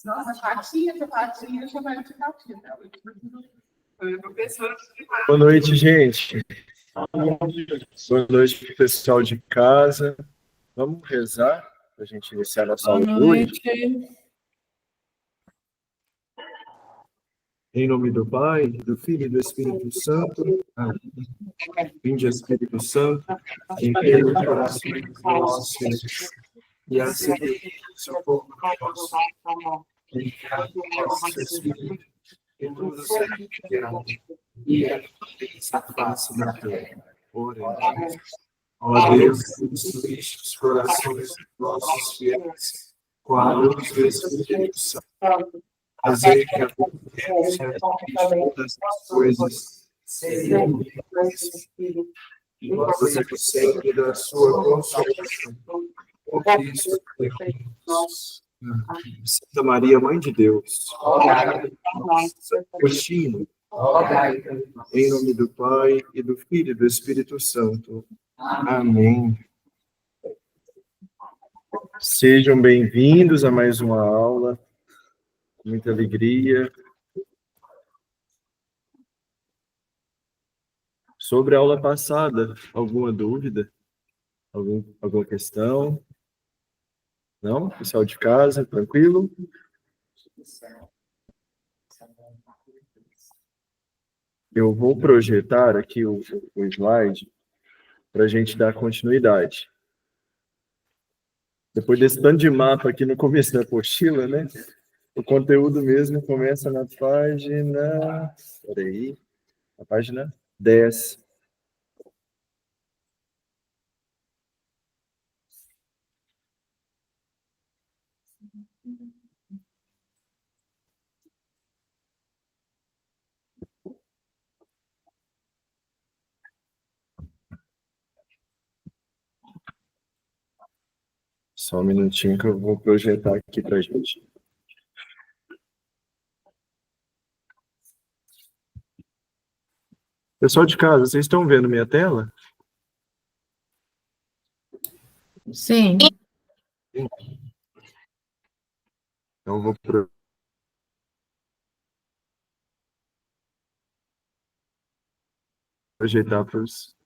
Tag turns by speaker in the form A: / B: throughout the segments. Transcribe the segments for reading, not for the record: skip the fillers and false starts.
A: Nossa, patinha já vai ficar aqui.
B: Boa noite, gente. Boa noite, pessoal de casa. Vamos rezar para a gente iniciar nossa aula de hoje. Em nome do Pai, do Filho e do Espírito Santo. Amém. Vinde, Espírito Santo, enche os corações dos nossos filhos e acende o seu povo nosso. Enviai o vosso Espírito, e tudo será criado, e a face da terra. Oremos. Ó Deus, que instruíste os corações dos nossos fiéis com a luz do Espírito Santo, fazei que a todas as coisas sejam e você que sempre da sua consolação. Por Cristo, Santa Maria, Mãe de Deus, Agostinho, em nome do Pai, e do Filho e do Espírito Santo. Amém. Sejam bem-vindos a mais uma aula, com muita alegria. Sobre a aula passada, alguma dúvida? Alguma questão? Não? Pessoal de casa, tranquilo? Eu vou projetar aqui o slide para a gente dar continuidade. Depois desse tanto de mapa aqui no começo da apostila, né? O conteúdo mesmo começa na página... Peraí. Na página 10. Só um minutinho que eu vou projetar aqui para a gente. Pessoal de casa, vocês estão vendo minha tela?
C: Sim.
B: Então, eu vou projetar para os...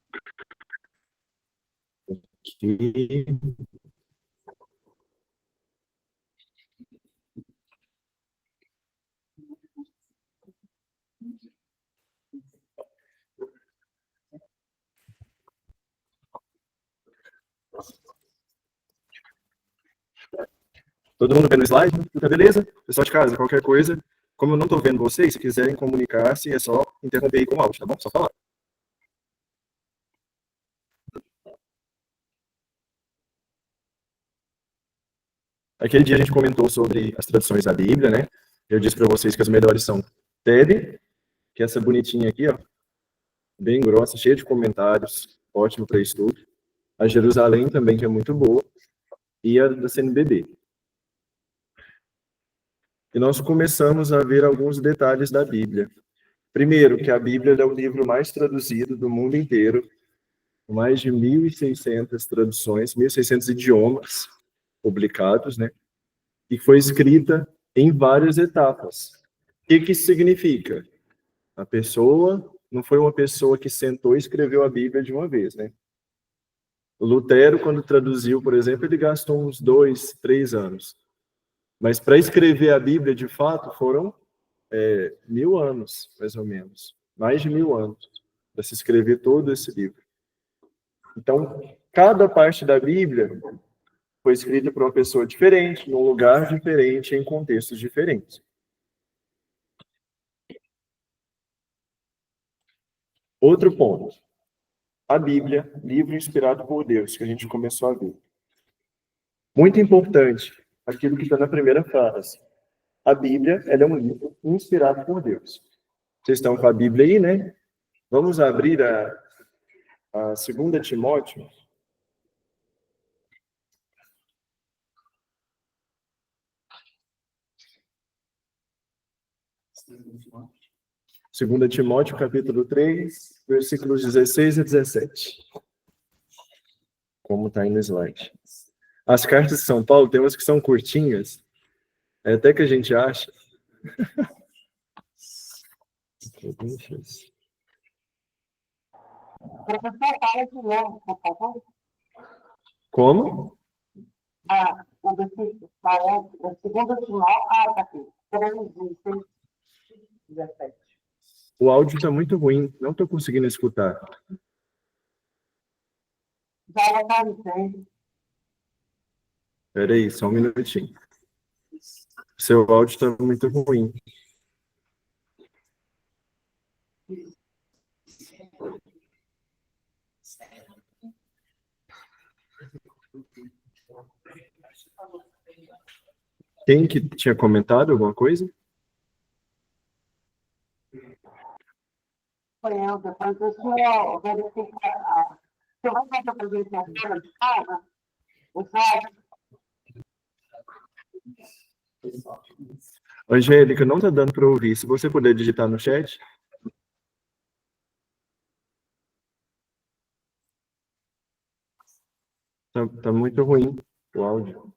B: Aqui. Todo mundo vendo o slide? Tá beleza? Pessoal de casa, qualquer coisa, como eu não estou vendo vocês, se quiserem comunicar-se, é só interromper aí com o áudio, tá bom? Só falar. Aquele dia a gente comentou sobre as traduções da Bíblia, né? Eu disse para vocês que as melhores são TED, que é essa bonitinha aqui, ó, bem grossa, cheia de comentários, ótimo para estudo. A Jerusalém também, que é muito boa, e a da CNBB. E nós começamos a ver alguns detalhes da Bíblia. Primeiro, que a Bíblia é o livro mais traduzido do mundo inteiro, com mais de 1.600 traduções, 1.600 idiomas publicados, né? E foi escrita em várias etapas. O que isso significa? A pessoa não foi uma pessoa que sentou e escreveu a Bíblia de uma vez, né? O Lutero, quando traduziu, por exemplo, ele gastou uns 2, 3 anos. Mas para escrever a Bíblia, de fato, foram 1.000 anos, mais ou menos. Mais de 1.000 anos, para se escrever todo esse livro. Então, cada parte da Bíblia foi escrita por uma pessoa diferente, num lugar diferente, em contextos diferentes. Outro ponto. A Bíblia, livro inspirado por Deus, que a gente começou a ver. Muito importante, aquilo que está na primeira frase. A Bíblia, ela é um livro inspirado por Deus. Vocês estão com a Bíblia aí, né? Vamos abrir a 2 Timóteo. 2 Timóteo, capítulo 3, versículos 16 e 17. Como está aí no slide. As cartas de São Paulo tem umas que são curtinhas, É até que a gente acha.
D: Professor, fala de novo, por favor.
B: Como?
D: O versículo, parece, o segundo sinal, tá aqui, 3:16, 17.
B: O áudio está muito ruim, não estou conseguindo escutar.
D: Já localizei.
B: Espera aí, só um minutinho. Seu áudio está muito ruim. Quem que tinha comentado alguma coisa?
D: Foi eu, depois o senhor verifica. Você vai fazer a apresentação de casa? O slide?
B: Angélica, não está dando para ouvir. Se você puder digitar no chat. Tá muito ruim o áudio.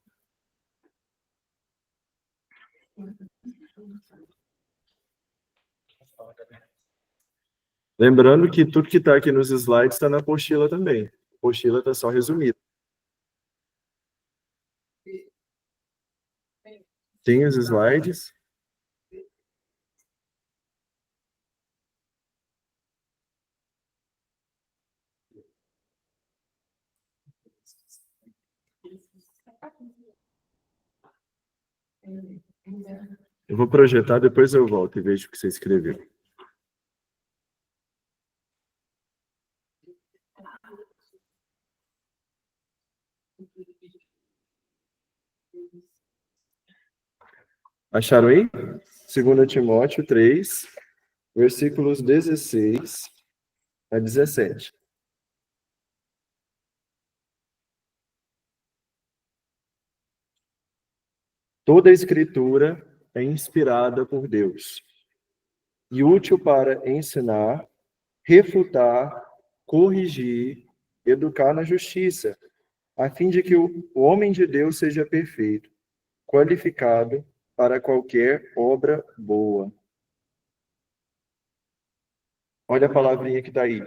B: Lembrando que tudo que está aqui nos slides está na apostila também. A apostila está só resumida. Tem os slides. Eu vou projetar, depois eu volto e vejo o que você escreveu. Acharam aí? 2 Timóteo 3, versículos 16 a 17. Toda a Escritura é inspirada por Deus e útil para ensinar, refutar, corrigir, educar na justiça, a fim de que o homem de Deus seja perfeito, qualificado para qualquer obra boa. Olha a palavrinha que está aí.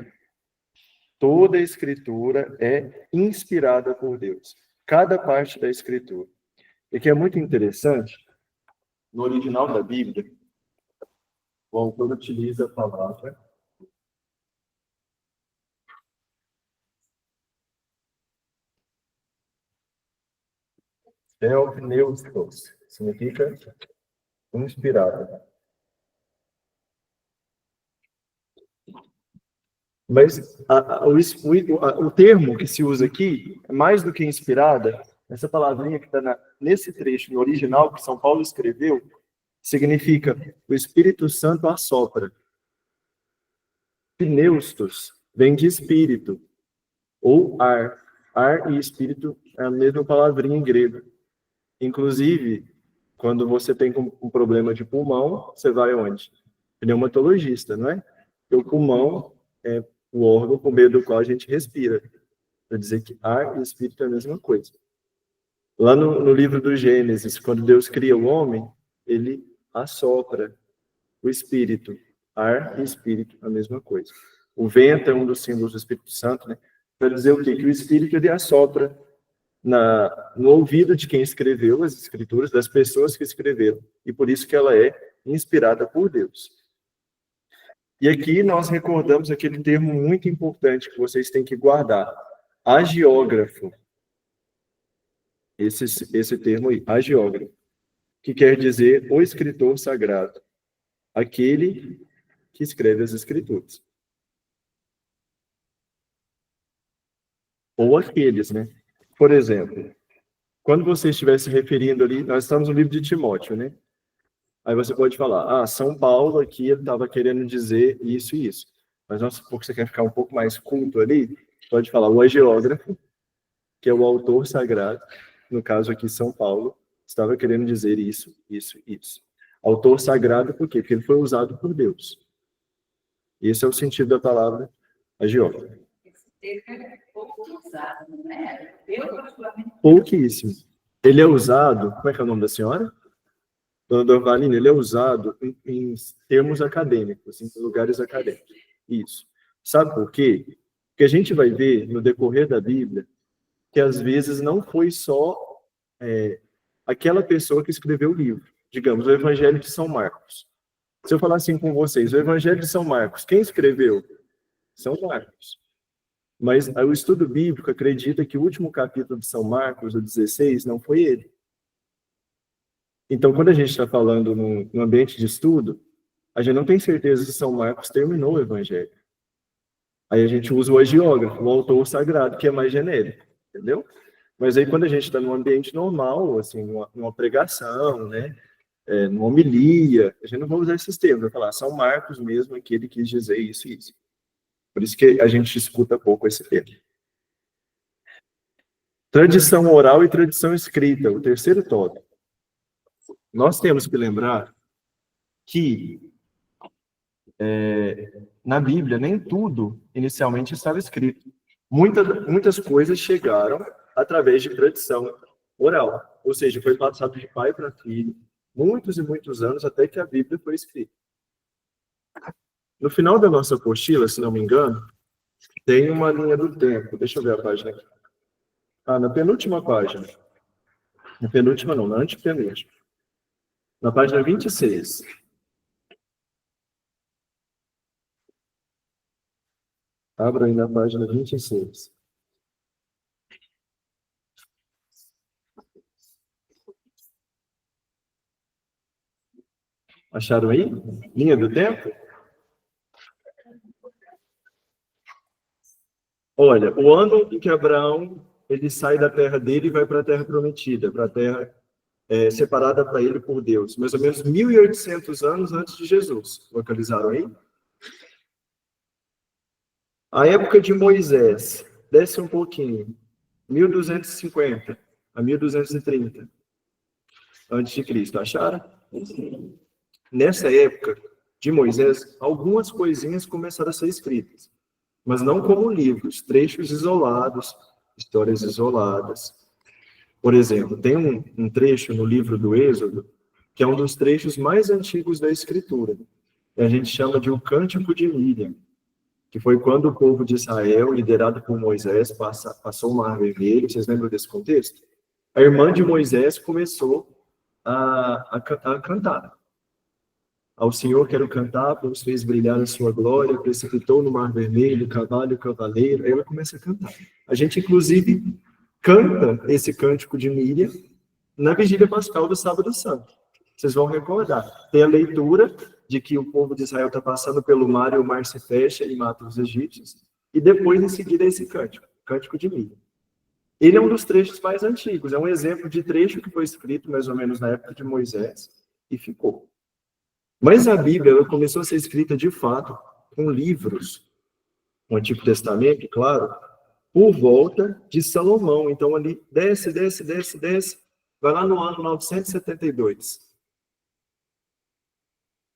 B: Toda a Escritura é inspirada por Deus. Cada parte da Escritura. E que é muito interessante, no original da Bíblia, o autor utiliza a palavra Theopneustos, significa inspirado. Mas o termo que se usa aqui, mais do que inspirada, essa palavrinha que está nesse trecho, no original, que São Paulo escreveu, significa o Espírito Santo assopra. Pneustos vem de espírito, ou ar. Ar e espírito é a mesma palavrinha em grego. Inclusive, quando você tem um problema de pulmão, você vai onde? Pneumatologista, não é? Porque o pulmão é o órgão por meio do qual a gente respira. Para dizer que ar e espírito é a mesma coisa. Lá no livro do Gênesis, quando Deus cria o homem, ele assopra o espírito. Ar e espírito, a mesma coisa. O vento é um dos símbolos do Espírito Santo, né? Para dizer o quê? Que o espírito ele assopra no ouvido de quem escreveu as escrituras, das pessoas que escreveram. E por isso que ela é inspirada por Deus. E aqui nós recordamos aquele termo muito importante que vocês têm que guardar. Agiógrafo. Esse termo aí, agiógrafo. Que quer dizer o escritor sagrado. Aquele que escreve as escrituras. Ou aqueles, né? Por exemplo, quando você estiver se referindo ali, nós estamos no livro de Timóteo, né? Aí você pode falar, São Paulo aqui ele estava querendo dizer isso e isso. Mas nós, porque você quer ficar um pouco mais culto ali, pode falar o agiógrafo, que é o autor sagrado, no caso aqui São Paulo, estava querendo dizer isso, isso, isso. Autor sagrado por quê? Porque ele foi usado por Deus. Esse é o sentido da palavra agiógrafo.
E: Esse termo é pouco usado, não é? Eu, particularmente,
B: Pouquíssimo. Ele é usado, como é que é o nome da senhora? Dona Dorvalina, ele é usado em termos acadêmicos, em lugares acadêmicos. Isso. Sabe por quê? Porque a gente vai ver, no decorrer da Bíblia, que às vezes não foi só aquela pessoa que escreveu o livro. Digamos, o Evangelho de São Marcos. Se eu falar assim com vocês, o Evangelho de São Marcos, quem escreveu? São Marcos. Mas o estudo bíblico acredita que o último capítulo de São Marcos, o 16, não foi ele. Então, quando a gente está falando no ambiente de estudo, a gente não tem certeza se São Marcos terminou o Evangelho. Aí a gente usa o agiógrafo, o autor sagrado, que é mais genérico, entendeu? Mas aí quando a gente está num ambiente normal, assim, numa pregação, né, numa homilia, a gente não vai usar esses termos, vai falar São Marcos mesmo, que ele quis dizer isso e isso. Por isso que a gente escuta pouco esse termo. Tradição oral e tradição escrita, o terceiro tópico. Nós temos que lembrar que na Bíblia nem tudo inicialmente estava escrito. Muitas coisas chegaram através de tradição oral, ou seja, foi passado de pai para filho, muitos e muitos anos até que a Bíblia foi escrita. No final da nossa apostila, se não me engano, tem uma linha do tempo. Deixa eu ver a página aqui. Na penúltima página. Na penúltima não, na antepenúltima. Na página 26. Abra aí na página 26. Acharam aí? Linha do tempo? Olha, o ano em que Abraão ele sai da terra dele e vai para a terra prometida, para a terra separada para ele por Deus, mais ou menos 1.800 anos antes de Jesus. Localizaram aí? A época de Moisés, desce um pouquinho, 1250 a 1230 antes de Cristo. Acharam? Nessa época de Moisés, algumas coisinhas começaram a ser escritas, mas não como livros, trechos isolados, histórias isoladas. Por exemplo, tem um trecho no livro do Êxodo, que é um dos trechos mais antigos da Escritura. A gente chama de o Cântico de Miriam, que foi quando o povo de Israel, liderado por Moisés, passou o Mar Vermelho. Vocês lembram desse contexto? A irmã de Moisés começou a cantar. Ao Senhor quero cantar, pois fez brilhar a sua glória, precipitou no Mar Vermelho, cavalo e cavaleiro. Aí ela começa a cantar. A gente, inclusive, canta esse cântico de Miriam na vigília pascal do Sábado Santo. Vocês vão recordar. Tem a leitura de que o povo de Israel está passando pelo mar e o mar se fecha e mata os egípcios. E depois, em seguida, esse cântico, cântico de Miriam. Ele é um dos trechos mais antigos. É um exemplo de trecho que foi escrito mais ou menos na época de Moisés e ficou. Mas a Bíblia ela começou a ser escrita, de fato, com livros, no Antigo Testamento, claro, por volta de Salomão. Então, ali, desce, vai lá no ano 972.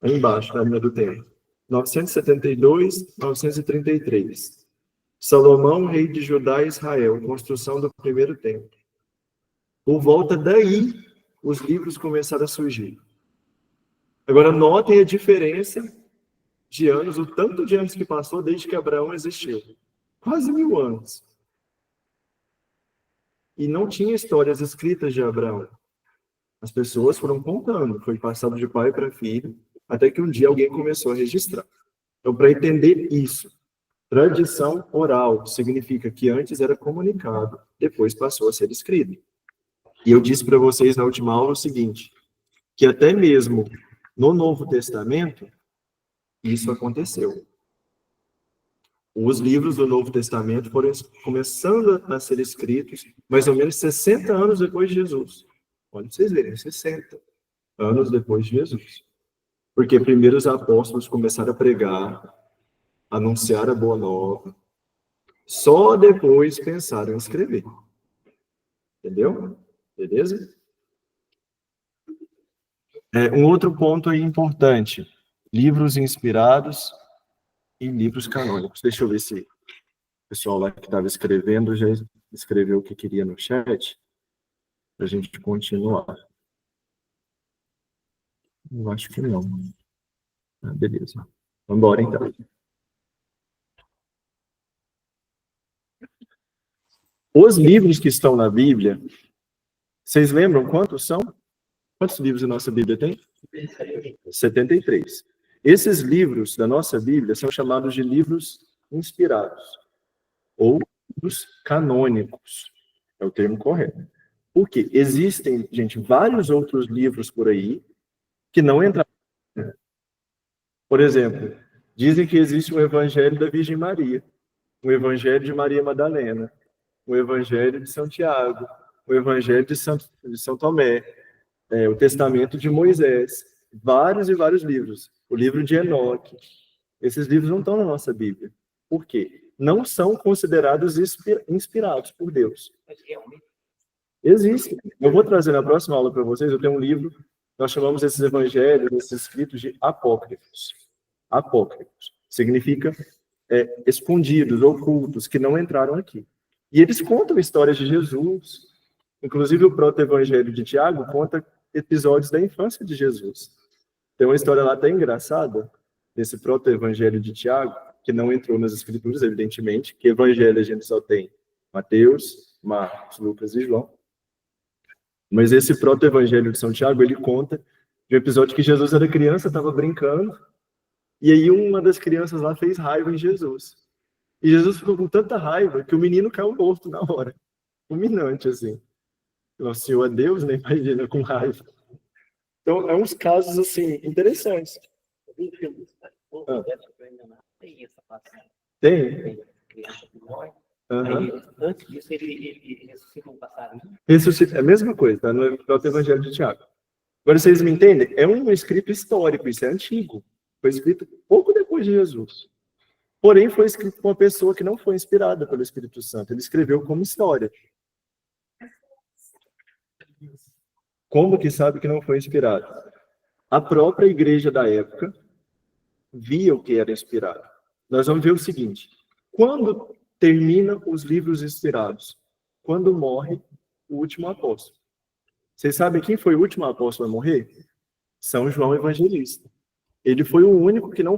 B: Aí embaixo, na linha do tempo. 972, 933. Salomão, rei de Judá e Israel, construção do primeiro templo. Por volta daí, os livros começaram a surgir. Agora, notem a diferença de anos, o tanto de anos que passou desde que Abraão existiu. Quase 1000 anos. E não tinha histórias escritas de Abraão. As pessoas foram contando, foi passado de pai para filho, até que um dia alguém começou a registrar. Então, para entender isso, tradição oral significa que antes era comunicado, depois passou a ser escrito. E eu disse para vocês na última aula o seguinte, que até mesmo no Novo Testamento, isso aconteceu. Os livros do Novo Testamento foram começando a ser escritos mais ou menos 60 anos depois de Jesus. Pode vocês verem, 60 anos depois de Jesus. Porque primeiro os apóstolos começaram a pregar, anunciar a boa nova, só depois pensaram em escrever. Entendeu? Beleza? Um outro ponto aí importante, livros inspirados e livros canônicos. Deixa eu ver se o pessoal lá que estava escrevendo já escreveu o que queria no chat, para a gente continuar. Eu acho que não. Ah, beleza. Vamos embora, então. Os livros que estão na Bíblia, vocês lembram quantos são? Quantos livros a nossa Bíblia tem? 73. Esses livros da nossa Bíblia são chamados de livros inspirados, ou livros canônicos. É o termo correto. Por quê? Existem, gente, vários outros livros por aí que não entraram. Por exemplo, dizem que existe um Evangelho da Virgem Maria, um Evangelho de Maria Madalena, o Evangelho de São Tiago, o Evangelho de São Tomé, o Testamento de Moisés, vários e vários livros, o livro de Enoque. Esses livros não estão na nossa Bíblia. Por quê? Não são considerados inspirados por Deus. Existem. Eu vou trazer na próxima aula para vocês, eu tenho um livro, nós chamamos esses evangelhos, esses escritos de apócrifos. Apócrifos. Significa escondidos, ocultos, que não entraram aqui. E eles contam histórias de Jesus. Inclusive, o proto-evangelho de Tiago conta episódios da infância de Jesus. Tem uma história lá até engraçada, nesse proto-evangelho de Tiago, que não entrou nas escrituras, evidentemente, que evangelho a gente só tem Mateus, Marcos, Lucas e João. Mas esse proto-evangelho de São Tiago, ele conta de um episódio que Jesus era criança, estava brincando, e aí uma das crianças lá fez raiva em Jesus. E Jesus ficou com tanta raiva que o menino caiu morto na hora. Fulminante, assim. Nosso Senhor é Deus, né? Imagina, com raiva. Então, é uns casos, assim, interessantes. Ah. Tem? Uhum.
F: Antes disso, ele ressuscita um passarinho.
B: Ressuscita, é a mesma coisa, tá? No Evangelho de Tiago. Agora, vocês me entendem? É um escrito histórico, isso é antigo. Foi escrito pouco depois de Jesus. Porém, foi escrito por uma pessoa que não foi inspirada pelo Espírito Santo. Ele escreveu como história. Como que sabe que não foi inspirado? A própria igreja da época via o que era inspirado. Nós vamos ver o seguinte: quando terminam os livros inspirados? Quando morre o último apóstolo. Vocês sabem quem foi o último apóstolo a morrer? São João Evangelista. Ele foi o único que não,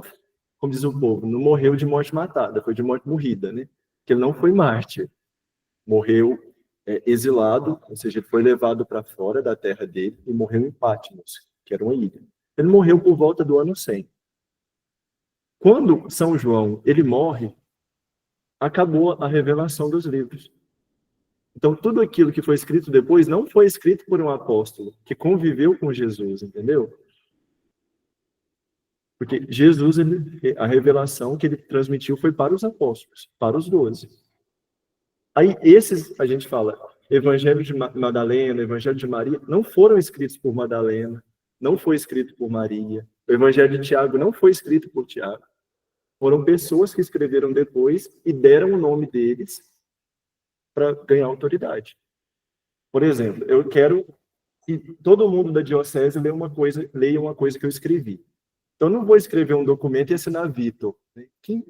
B: como diz o povo, não morreu de morte matada, foi de morte morrida, né? Que ele não foi mártir. Morreu exilado, ou seja, ele foi levado para fora da terra dele e morreu em Patmos, que era uma ilha. Ele morreu por volta do ano 100. Quando São João ele morre, acabou a revelação dos livros. Então, tudo aquilo que foi escrito depois não foi escrito por um apóstolo que conviveu com Jesus, entendeu? Porque Jesus, a revelação que ele transmitiu foi para os apóstolos, para os 12. Aí, esses, a gente fala, Evangelho de Madalena, Evangelho de Maria, não foram escritos por Madalena, não foi escrito por Maria. O Evangelho de Tiago não foi escrito por Tiago. Foram pessoas que escreveram depois e deram o nome deles para ganhar autoridade. Por exemplo, eu quero que todo mundo da diocese leia uma coisa que eu escrevi. Então, eu não vou escrever um documento e assinar Vitor. Quem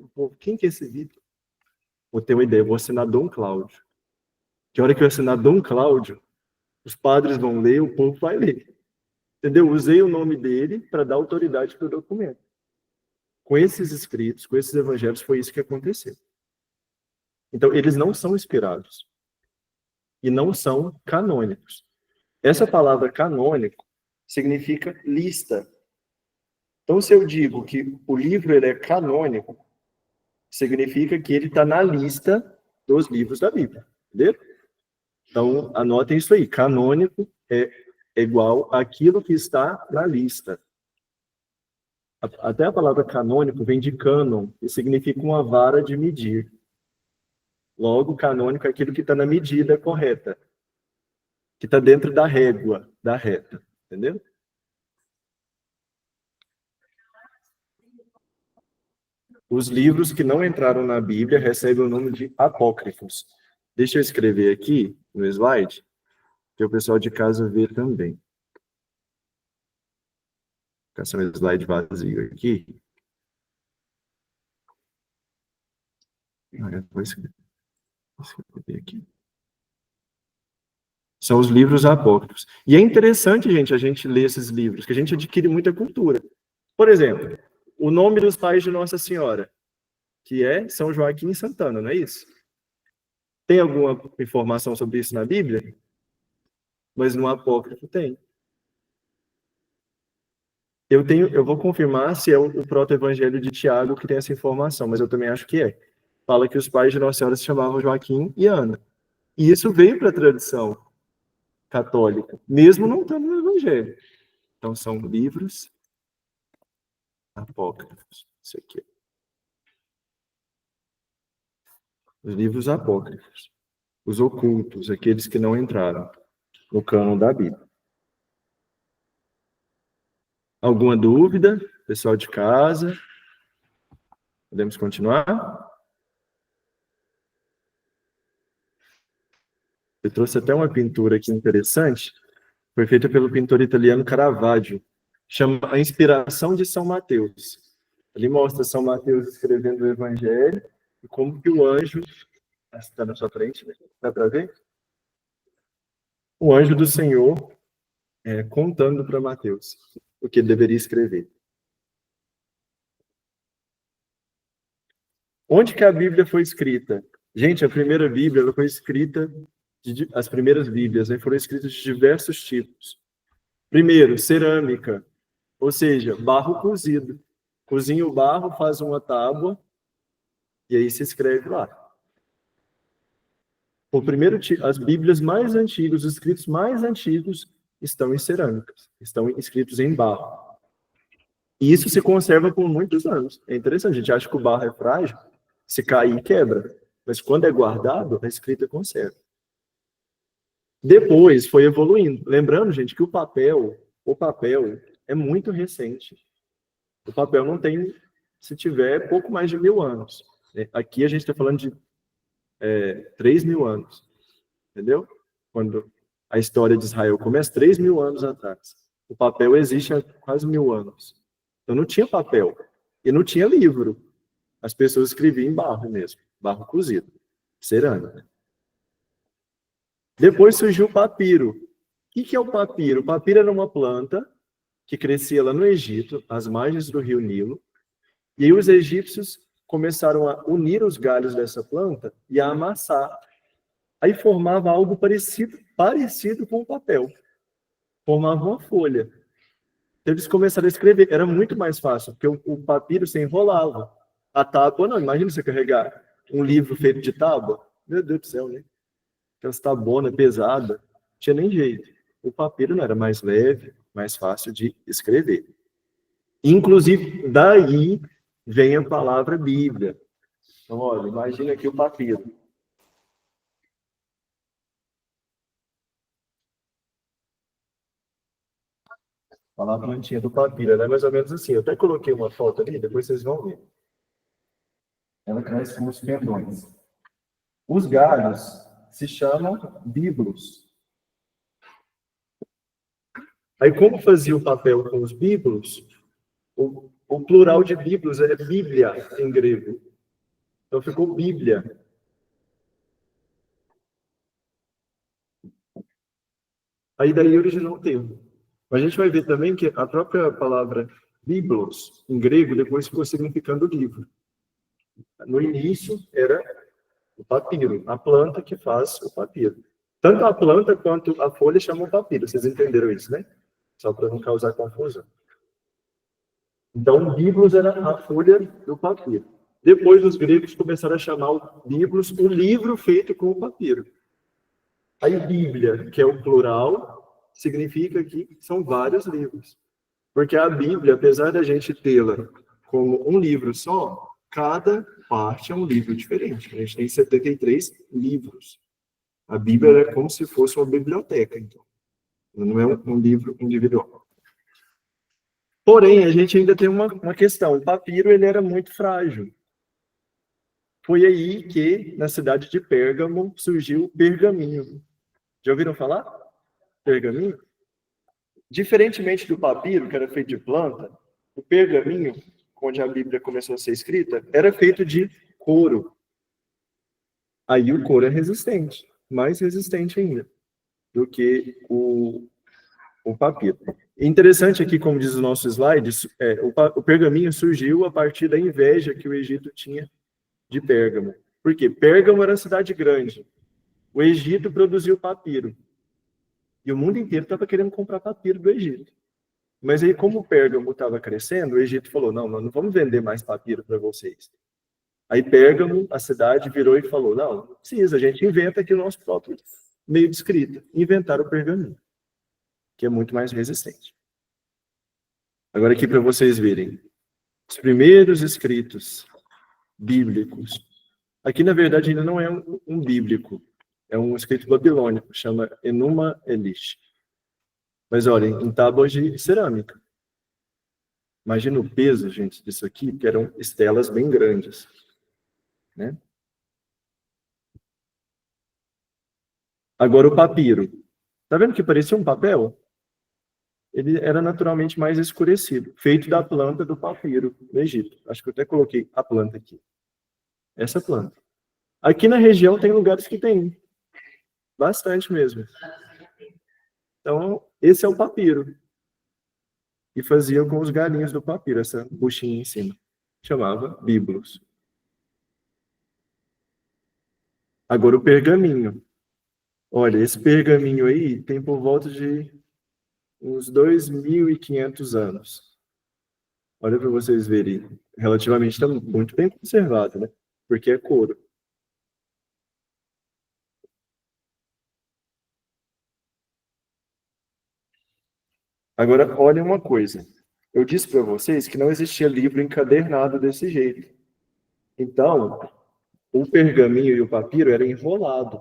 B: que é esse Vitor? Vou ter uma ideia, vou assinar Dom Cláudio. Que hora que eu assinar Dom Cláudio, os padres vão ler, o povo vai ler. Entendeu? Usei o nome dele para dar autoridade para o documento. Com esses escritos, com esses evangelhos, foi isso que aconteceu. Então, eles não são inspirados. E não são canônicos. Essa palavra canônico significa lista. Então, se eu digo que o livro ele é canônico, significa que ele está na lista dos livros da Bíblia. Entendeu? Então, anotem isso aí. Canônico é igual àquilo que está na lista. Até a palavra canônico vem de cânon, que significa uma vara de medir. Logo, canônico é aquilo que está na medida correta, que está dentro da régua, da reta. Entendeu? Os livros que não entraram na Bíblia recebem o nome de apócrifos. Deixa eu escrever aqui no slide, que o pessoal de casa vê também. Vou ficar um slide vazio aqui. Eu vou escrever aqui. São os livros apócrifos. E é interessante, gente, a gente ler esses livros, que a gente adquire muita cultura. Por exemplo, o nome dos pais de Nossa Senhora, que é São Joaquim e Santana, não é isso? Tem alguma informação sobre isso na Bíblia? Mas no apócrifo tem. Eu vou confirmar se é o proto-evangelho de Tiago que tem essa informação, mas eu também acho que é. Fala que os pais de Nossa Senhora se chamavam Joaquim e Ana. E isso veio para a tradição católica, mesmo não estando no evangelho. Então são livros apócrifos. Isso aqui. Os livros apócrifos. Os ocultos, aqueles que não entraram no cânon da Bíblia. Alguma dúvida, pessoal de casa? Podemos continuar? Eu trouxe até uma pintura aqui interessante, foi feita pelo pintor italiano Caravaggio, chama A Inspiração de São Mateus. Ele mostra São Mateus escrevendo o Evangelho e como que o anjo, está na sua frente, né? Dá para ver? O anjo do Senhor contando para Mateus o que ele deveria escrever. Onde que a Bíblia foi escrita? Gente, a primeira Bíblia ela foi escrita, as primeiras Bíblias foram escritas de diversos tipos. Primeiro, cerâmica, ou seja, barro cozido. Cozinha o barro, faz uma tábua, e aí se escreve lá. O primeiro, as Bíblias mais antigas, os escritos mais antigos, estão em cerâmicas, estão escritos em barro. E isso se conserva por muitos anos. É interessante, a gente acha que o barro é frágil, se cair, quebra. Mas quando é guardado, a escrita conserva. Depois foi evoluindo. Lembrando, gente, que o papel é muito recente. O papel não tem, se tiver, pouco mais de 1000 anos. Aqui a gente está falando de 3.000 anos. Entendeu? Quando a história de Israel começa, 3.000 anos atrás. O papel existe há quase 1000 anos. Então não tinha papel. E não tinha livro. As pessoas escreviam em barro mesmo. Barro cozido. Cerâmica. Depois surgiu o papiro. O que é o papiro? O papiro era uma planta que crescia lá no Egito, às margens do rio Nilo, e aí os egípcios começaram a unir os galhos dessa planta e a amassar. Aí formava algo parecido com o papel. Formava uma folha. Então eles começaram a escrever. Era muito mais fácil, porque o papiro se enrolava. A tábua, não. Imagina você carregar um livro feito de tábua. Meu Deus do céu, né? Aquelas tabonas pesadas. Não tinha nem jeito. O papiro não era mais leve, mais fácil de escrever. Inclusive, daí vem a palavra Bíblia. Então, olha, imagina aqui o papiro. Falar a plantinha do papiro, ela é mais ou menos assim. Eu até coloquei uma foto ali, depois vocês vão ver. Ela cresce com os pendões. Os galhos se chamam biblos. Aí, como fazia o papel com os biblos, o plural de biblos é Bíblia em grego. Então ficou Bíblia. Aí daí originou o termo. Mas a gente vai ver também que a própria palavra biblos, em grego, depois ficou significando livro. No início era o papiro, a planta que faz o papiro. Tanto a planta quanto a folha chamam papiro. Vocês entenderam isso, né? Só para não causar confusão. Então, biblos era a folha do papiro. Depois, os gregos começaram a chamar o biblos o livro feito com o papiro. Aí, Bíblia, que é o plural, significa que são vários livros. Porque a Bíblia, apesar da gente tê-la como um livro só, cada parte é um livro diferente. A gente tem 73 livros. A Bíblia é como se fosse uma biblioteca, então. Não é um livro individual. Porém, a gente ainda tem uma questão. O papiro ele era muito frágil. Foi aí que, na cidade de Pérgamo, surgiu o pergaminho. Já ouviram falar? Pergaminho? Diferentemente do papiro, que era feito de planta, o pergaminho, onde a Bíblia começou a ser escrita, era feito de couro. Aí o couro é resistente, mais resistente ainda do que o papiro. Interessante aqui, como diz o nosso slide, o pergaminho surgiu a partir da inveja que o Egito tinha de Pérgamo. Por quê? Pérgamo era uma cidade grande. O Egito produziu papiro. E o mundo inteiro estava querendo comprar papiro do Egito. Mas aí, como o Pérgamo estava crescendo, o Egito falou, não, nós não vamos vender mais papiro para vocês. Aí Pérgamo, a cidade, virou e falou, não precisa, a gente inventa aqui o nosso próprio meio de escrita. Inventaram o pergaminho, que é muito mais resistente. Agora aqui para vocês verem. Os primeiros escritos bíblicos. Aqui, na verdade, ainda não é um bíblico. É um escrito babilônico, chama Enuma Elish. Mas olhem, em tábuas de cerâmica. Imagina o peso, gente, disso aqui, que eram estelas bem grandes. Né? Agora o papiro. Tá vendo que parecia um papel? Ele era naturalmente mais escurecido, feito da planta do papiro do Egito. Acho que eu até coloquei a planta aqui. Essa planta. Aqui na região tem lugares que tem. Bastante mesmo. Então, esse é o papiro. E fazia com os galinhos do papiro, essa buchinha em cima. Chamava biblos. Agora o pergaminho. Olha, esse pergaminho aí tem por volta de uns 2.500 anos. Olha para vocês verem. Relativamente está muito bem conservado, né? Porque é couro. Agora, olhem uma coisa. Eu disse para vocês que não existia livro encadernado desse jeito. Então, o pergaminho e o papiro eram enrolados.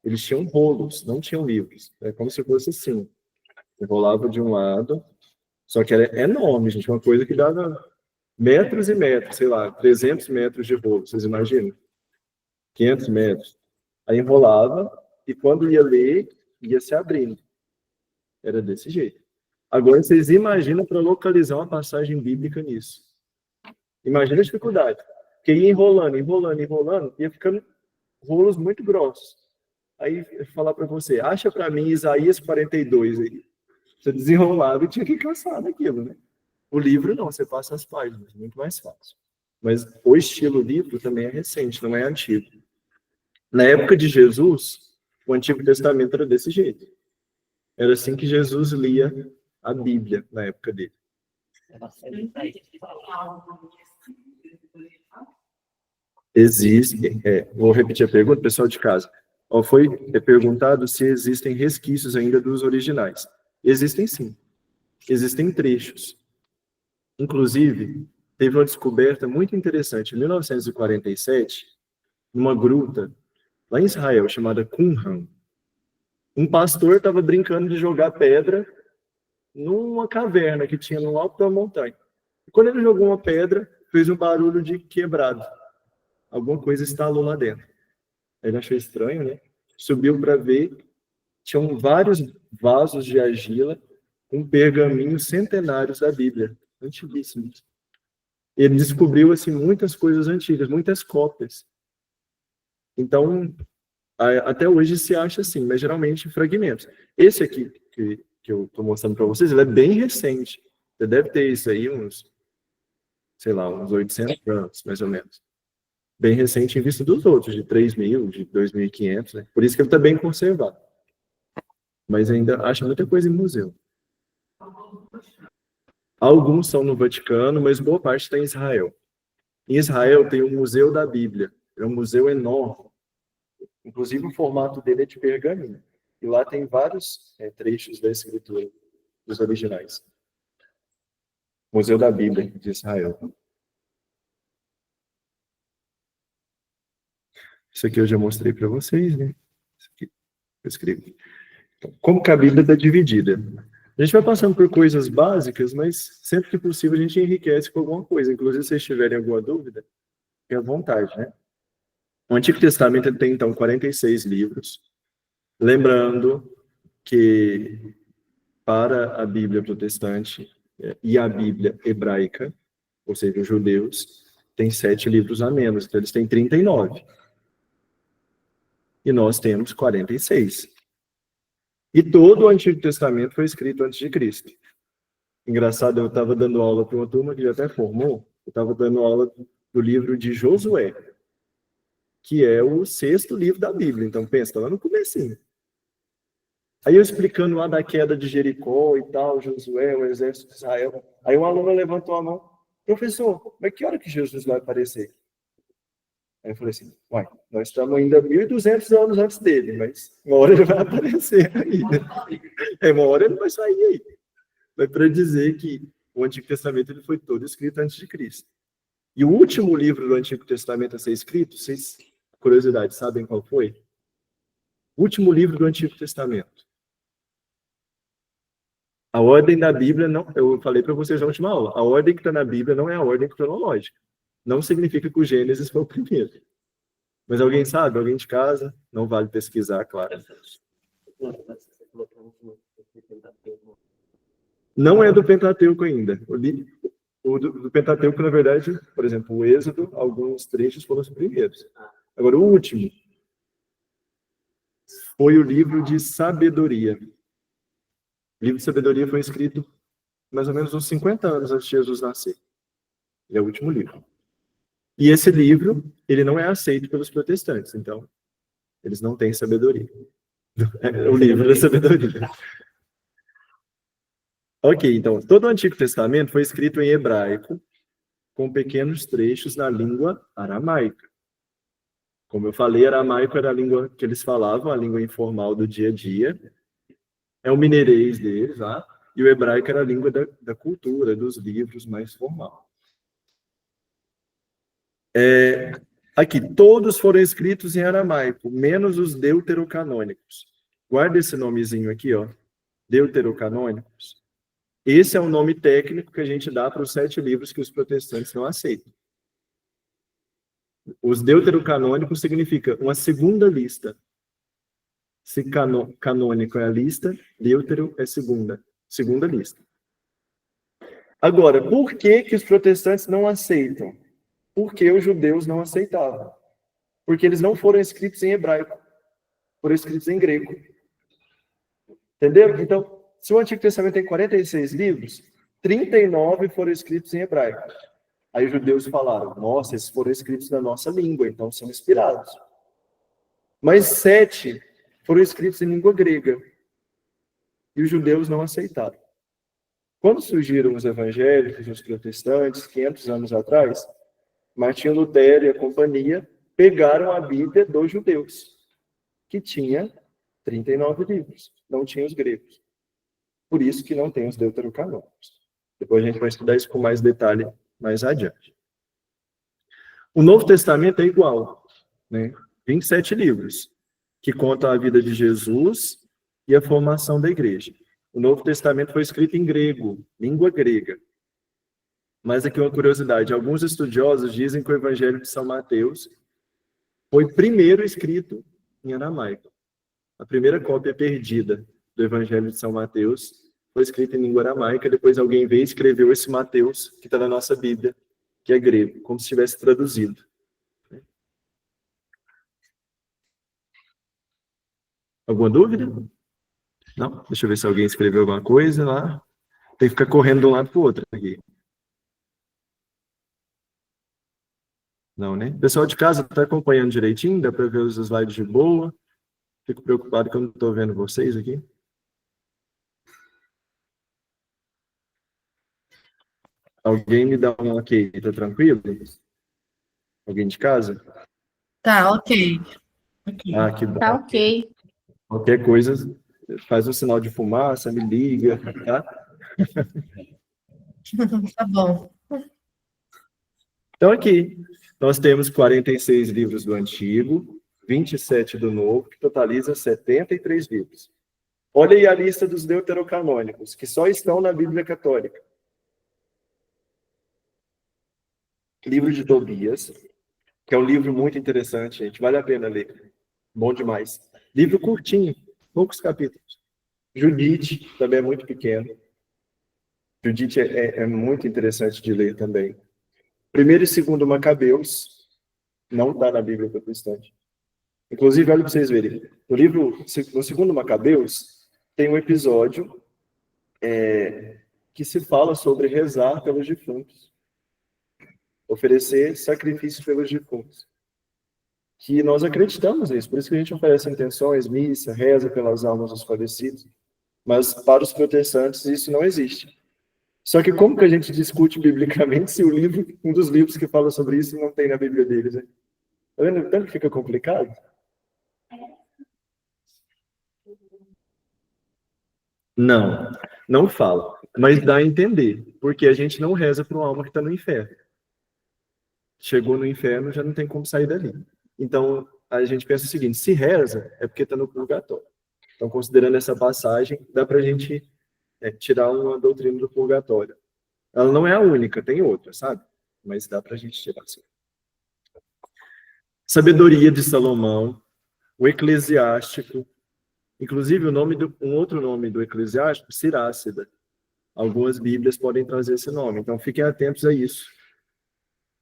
B: Eles tinham rolos, não tinham livros. É como se fosse assim. Enrolava de um lado, só que era enorme, gente. Uma coisa que dava metros e metros, sei lá, 300 metros de rolo, vocês imaginam? 500 metros. Aí enrolava, e quando ia ler, ia se abrindo. Era desse jeito. Agora, vocês imaginam para localizar uma passagem bíblica nisso. Imagina a dificuldade. Porque ia enrolando, ia ficando rolos muito grossos. Aí, eu vou falar para você, acha para mim Isaías 42 aí. Você desenrolava e tinha que caçar daquilo, né? O livro não, você passa as páginas, muito mais fácil. Mas o estilo livro também é recente, não é antigo. Na época de Jesus, o Antigo Testamento era desse jeito. Era assim que Jesus lia a Bíblia na época dele. Existem, vou repetir a pergunta, pessoal de casa. Foi perguntado se existem resquícios ainda dos originais. Existem sim. Existem trechos. Inclusive, teve uma descoberta muito interessante. Em 1947, numa gruta, lá em Israel, chamada Qumran, um pastor estava brincando de jogar pedra numa caverna que tinha no alto da montanha. E quando ele jogou uma pedra, fez um barulho de quebrado. Alguma coisa estalou lá dentro. Ele achou estranho, né? Subiu para ver, tinham vários vasos de argila com pergaminhos centenários da Bíblia, antiguíssimos. Ele descobriu assim muitas coisas antigas, muitas cópias. Então, até hoje se acha assim, mas geralmente fragmentos. Esse aqui que eu estou mostrando para vocês, ele é bem recente. Você deve ter isso aí uns, sei lá, uns 800 anos, mais ou menos. Bem recente em vista dos outros, de 3.000, de 2.500, né? Por isso que ele está bem conservado. Mas ainda acha muita coisa em museu. Alguns são no Vaticano, mas boa parte está em Israel. Em Israel tem o Museu da Bíblia. É um museu enorme. Inclusive o formato dele é de pergaminho. E lá tem vários trechos da escritura dos originais. Museu da Bíblia de Israel. Isso aqui eu já mostrei para vocês, né? Isso aqui eu escrevi. Então, como que a Bíblia está dividida? A gente vai passando por coisas básicas, mas sempre que possível a gente enriquece com alguma coisa. Inclusive, se vocês tiverem alguma dúvida, fique à vontade, né? O Antigo Testamento tem, então, 46 livros. Lembrando que para a Bíblia protestante e a Bíblia hebraica, ou seja, os judeus, tem 7 livros a menos, então eles têm 39. E nós temos 46. E todo o Antigo Testamento foi escrito antes de Cristo. Engraçado, eu estava dando aula para uma turma que já até formou, eu estava dando aula do livro de Josué, que é o 6º livro da Bíblia. Então, pensa, está lá no comecinho. Aí eu explicando lá da queda de Jericó e tal, Josué, o exército de Israel. Aí um aluno levantou a mão: professor, mas que hora que Jesus vai aparecer? Aí eu falei assim: uai, nós estamos ainda 1.200 anos antes dele, mas uma hora ele vai aparecer aí. Uma hora ele vai sair aí. Mas para dizer que o Antigo Testamento ele foi todo escrito antes de Cristo. E o último livro do Antigo Testamento a ser escrito, vocês, curiosidade, sabem qual foi? O último livro do Antigo Testamento. A ordem da Bíblia, não, eu falei para vocês na última aula, a ordem que está na Bíblia não é a ordem cronológica. Não significa que o Gênesis foi o primeiro. Mas alguém sabe? Alguém de casa? Não vale pesquisar, claro. Não é do Pentateuco ainda. O do Pentateuco, na verdade, por exemplo, o Êxodo, alguns trechos foram os primeiros. Agora, o último foi o livro de Sabedoria. O livro de Sabedoria foi escrito mais ou menos uns 50 anos antes de Jesus nascer. Ele é o último livro. E esse livro, ele não é aceito pelos protestantes, então eles não têm sabedoria. É o livro da sabedoria. Ok, então, todo o Antigo Testamento foi escrito em hebraico, com pequenos trechos na língua aramaica. Como eu falei, aramaico era a língua que eles falavam, a língua informal do dia a dia. É o mineirês deles, tá? E o hebraico era a língua da cultura, dos livros mais formal. Aqui, todos foram escritos em aramaico, menos os deuterocanônicos. Guarda esse nomezinho aqui, ó. Deuterocanônicos. Esse é o nome técnico que a gente dá para os 7 livros que os protestantes não aceitam. Os deuterocanônicos significa uma segunda lista. Se canônico é a lista, deutero é segunda lista. Agora, por que os protestantes não aceitam? Porque os judeus não aceitavam. Porque eles não foram escritos em hebraico, foram escritos em grego. Entendeu? Então, se o Antigo Testamento tem 46 livros, 39 foram escritos em hebraico. Aí os judeus falaram: nossa, esses foram escritos na nossa língua, então são inspirados. Mas 7 foram escritos em língua grega. E os judeus não aceitaram. Quando surgiram os evangélicos, os protestantes, 500 anos atrás, Martinho Lutero e a companhia pegaram a Bíblia dos judeus, que tinha 39 livros, não tinha os gregos. Por isso que não tem os deuterocanônicos. Depois a gente vai estudar isso com mais detalhe mais adiante. O Novo Testamento é igual, né? 27 livros, que contam a vida de Jesus e a formação da igreja. O Novo Testamento foi escrito em grego, língua grega. Mas aqui uma curiosidade, alguns estudiosos dizem que o Evangelho de São Mateus foi primeiro escrito em aramaico. A primeira cópia perdida do Evangelho de São Mateus foi escrita em língua aramaica, depois alguém veio e escreveu esse Mateus, que está na nossa Bíblia, que é grego, como se tivesse traduzido. Alguma dúvida? Não? Deixa eu ver se alguém escreveu alguma coisa lá. Tem que ficar correndo de um lado para o outro aqui. Não, né? O pessoal de casa está acompanhando direitinho? Dá para ver os slides de boa? Fico preocupado que eu não estou vendo vocês aqui. Alguém me dá um ok? Tá tranquilo? Alguém de casa?
C: Tá, ok.
B: Ah, que bom.
C: Tá ok.
B: Qualquer coisa, faz um sinal de fumaça, me liga, tá?
C: Tá bom.
B: Então, aqui, nós temos 46 livros do Antigo, 27 do Novo, que totaliza 73 livros. Olha aí a lista dos deuterocanônicos, que só estão na Bíblia Católica. Livro de Tobias, que é um livro muito interessante, gente, vale a pena ler. Bom demais. Livro curtinho, poucos capítulos. Judite, também é muito pequeno. Judite é muito interessante de ler também. 1º e 2º Macabeus, não está na Bíblia protestante. Inclusive, olha para vocês verem. No 2º Macabeus, tem um episódio que se fala sobre rezar pelos defuntos, oferecer sacrifício pelos defuntos. Que nós acreditamos nisso, por isso que a gente oferece intenções, missa, reza pelas almas dos falecidos, mas para os protestantes isso não existe. Só que como que a gente discute biblicamente se um dos livros que fala sobre isso não tem na Bíblia deles, né? Tá vendo? Tanto que fica complicado. Não, não fala, mas dá a entender, porque a gente não reza para uma alma que está no inferno. Chegou no inferno, já não tem como sair dali. Então, a gente pensa o seguinte, se reza, é porque está no purgatório. Então, considerando essa passagem, dá para a gente tirar uma doutrina do purgatório. Ela não é a única, tem outra, sabe? Mas dá para a gente tirar assim. Sabedoria de Salomão, o Eclesiástico, inclusive um outro nome do Eclesiástico, Sirácida. Algumas Bíblias podem trazer esse nome, então fiquem atentos a isso.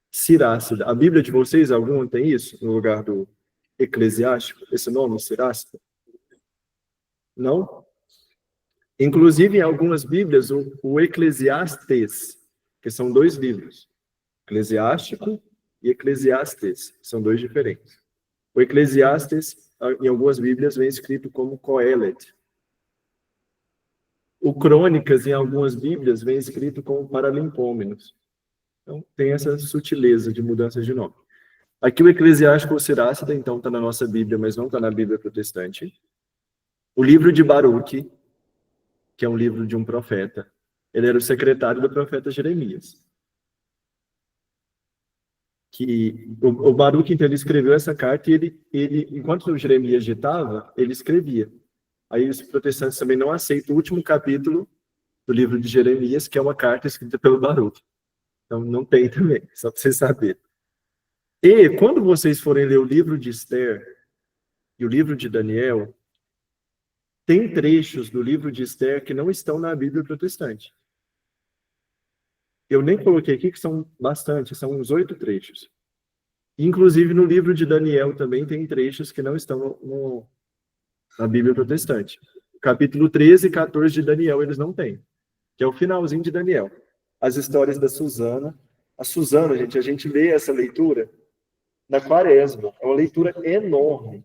B: Sirácida. A Bíblia de vocês, alguma tem isso? No lugar do Eclesiástico? Esse nome, Sirácida? Não? Inclusive, em algumas Bíblias, o Eclesiastes, que são 2 livros. Eclesiástico e Eclesiastes. São 2 diferentes. O Eclesiastes, em algumas Bíblias, vem escrito como Coelet. O Crônicas, em algumas Bíblias, vem escrito como Paralimpômenos. Então, tem essa sutileza de mudanças de nome. Aqui o Eclesiástico ou Sirácida, então, está na nossa Bíblia, mas não está na Bíblia protestante. O livro de Baruque, que é um livro de um profeta, ele era o secretário do profeta Jeremias. O Baruque, então, ele escreveu essa carta e ele enquanto o Jeremias ditava, ele escrevia. Aí os protestantes também não aceitam o último capítulo do livro de Jeremias, que é uma carta escrita pelo Baruque. Então, não tem também, só para vocês saberem. E, quando vocês forem ler o livro de Esther e o livro de Daniel, tem trechos do livro de Esther que não estão na Bíblia protestante. Eu nem coloquei aqui, que são bastante, são uns 8 trechos. Inclusive, no livro de Daniel também tem trechos que não estão na Bíblia protestante. Capítulo 13 e 14 de Daniel eles não têm, que é o finalzinho de Daniel. As histórias da Susana. A Susana, gente, a gente lê essa leitura na Quaresma. É uma leitura enorme.